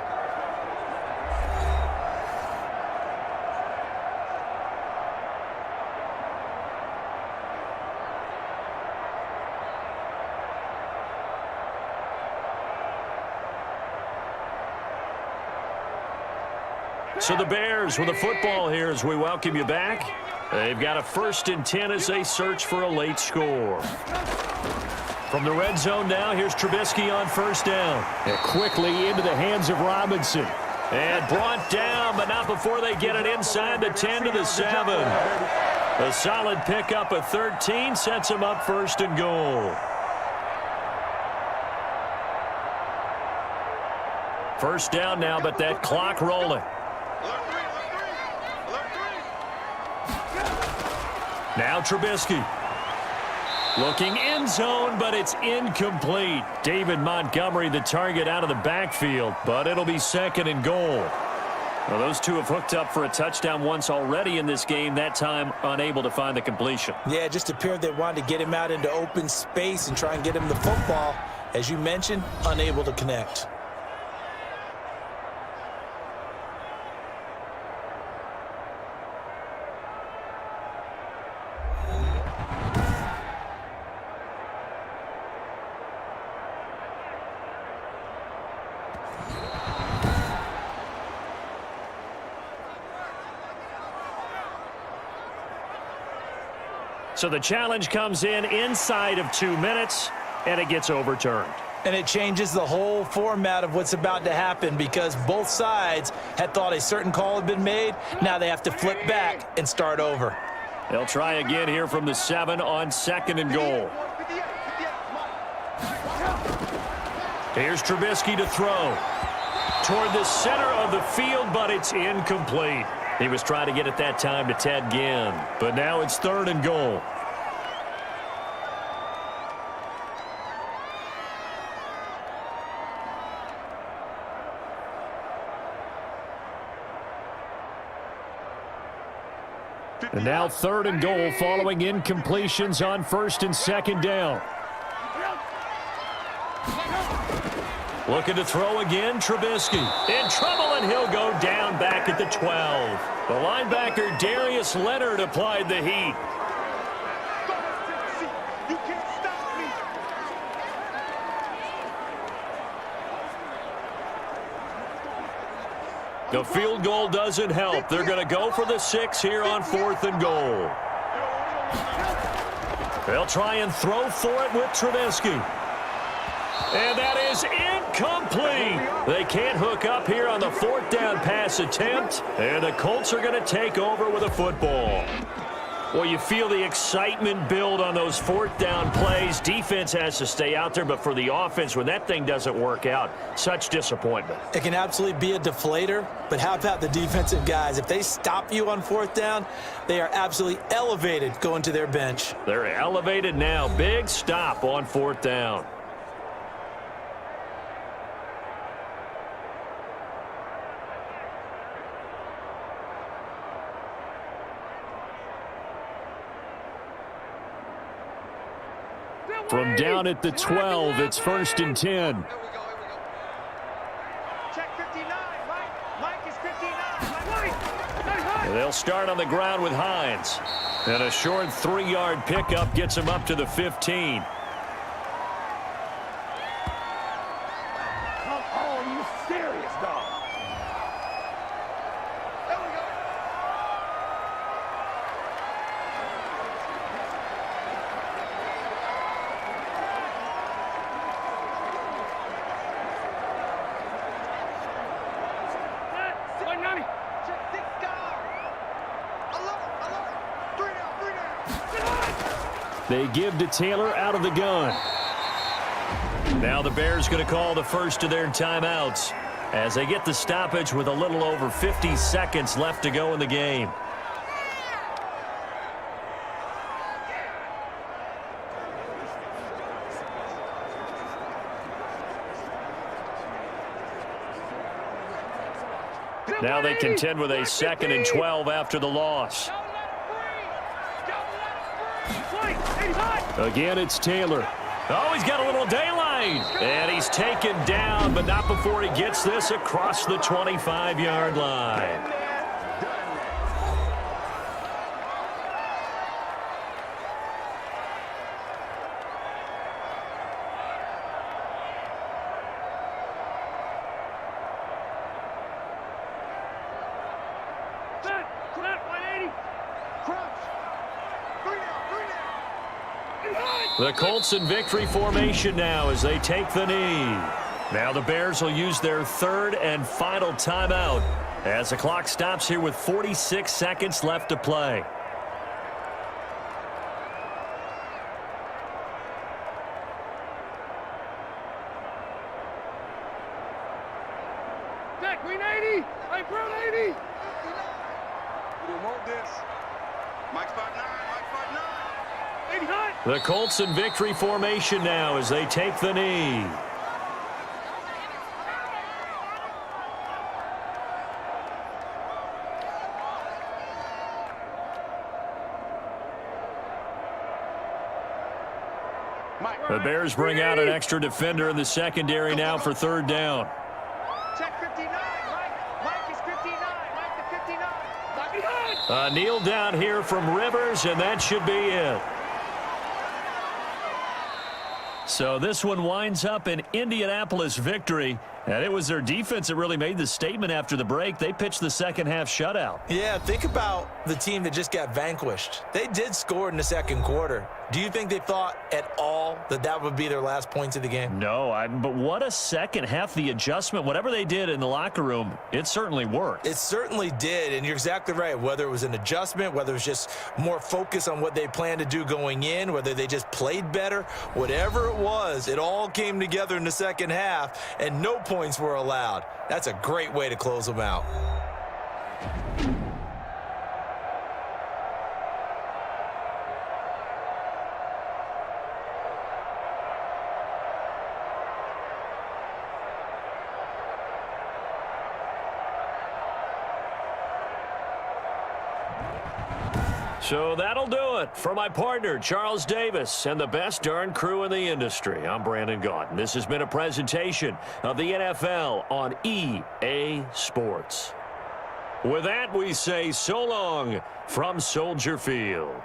So the Bears with the football here as we welcome you back. They've got a 1st and 10 as they search for a late score. From the red zone now, here's Trubisky on 1st down. And quickly into the hands of Robinson. And brought down, but not before they get it inside the 10 to the 7. A solid pickup of 13 sets them up 1st and goal. 1st down now, but that clock rolling. Now Trubisky. Looking end zone, but it's incomplete. David Montgomery, the target out of the backfield, but it'll be 2nd and goal. Well, those two have hooked up for a touchdown once already in this game, that time unable to find the completion. Yeah, it just appeared they wanted to get him out into open space and try and get him the football. As you mentioned, unable to connect. So the challenge comes in inside of 2 minutes, and it gets overturned. And it changes the whole format of what's about to happen because both sides had thought a certain call had been made. Now they have to flip back and start over. They'll try again here from the 7 on 2nd and goal. Here's Trubisky to throw. Toward the center of the field, but it's incomplete. He was trying to get it that time to Ted Ginn, but now it's 3rd and goal. And now 3rd and goal following incompletions on 1st and 2nd down. Looking to throw again, Trubisky. In trouble, and he'll go down back at the 12. The linebacker, Darius Leonard, applied the heat. You can't stop me. The field goal doesn't help. They're going to go for the 6 here on 4th and goal. They'll try and throw for it with Trubisky. And that is incomplete. They can't hook up here on the 4th down pass attempt. And the Colts are going to take over with a football. Well, you feel the excitement build on those 4th down plays. Defense has to stay out there, but for the offense, when that thing doesn't work out, such disappointment. It can absolutely be a deflator, but how about the defensive guys? If they stop you on 4th down, they are absolutely elevated going to their bench. They're elevated now. Big stop on 4th down. From down at the 12, it's 1st and 10. Here we go. Check 59. Mike is 59. They'll start on the ground with Hines. And a short 3-yard pickup gets him up to the 15. Come on, you serious, dog? There we go. Check 6 guard. Alert. 3 down. They give to Taylor out of the gun. Now the Bears going to call the first of their timeouts as they get the stoppage with a little over 50 seconds left to go in the game. Now they contend with a 2nd and 12 after the loss. Again, it's Taylor. Oh, he's got a little daylight. And he's taken down, but not before he gets this across the 25-yard line. The Colts in victory formation now as they take the knee. Now the Bears will use their 3rd and final timeout as the clock stops here with 46 seconds left to play. Green 80. Hey, Brown 80. We don't want this. Mike's 5'9". Mike's 5'9". 80 high. The Colts in victory formation now as they take the knee. The Bears bring out an extra defender in the secondary now for 3rd down. Check 59. Mike is 59. Mike the 59. Mike behind. A kneel down here from Rivers, and that should be it. So this one winds up an Indianapolis victory, and it was their defense that really made the statement after the break. They pitched the second half shutout. Yeah, think about the team that just got vanquished. They did score in the second quarter. Do you think they thought at all that that would be their last points of the game? No, but what a second half. The adjustment, whatever they did in the locker room, it certainly worked. It certainly did, and you're exactly right. Whether it was an adjustment, whether it was just more focus on what they planned to do going in, whether they just played better, whatever it was, it all came together in the second half, and no points were allowed. That's a great way to close them out. So that'll do it for my partner, Charles Davis, and the best darn crew in the industry. I'm Brandon Gaudin. This has been a presentation of the NFL on EA Sports. With that, we say so long from Soldier Field.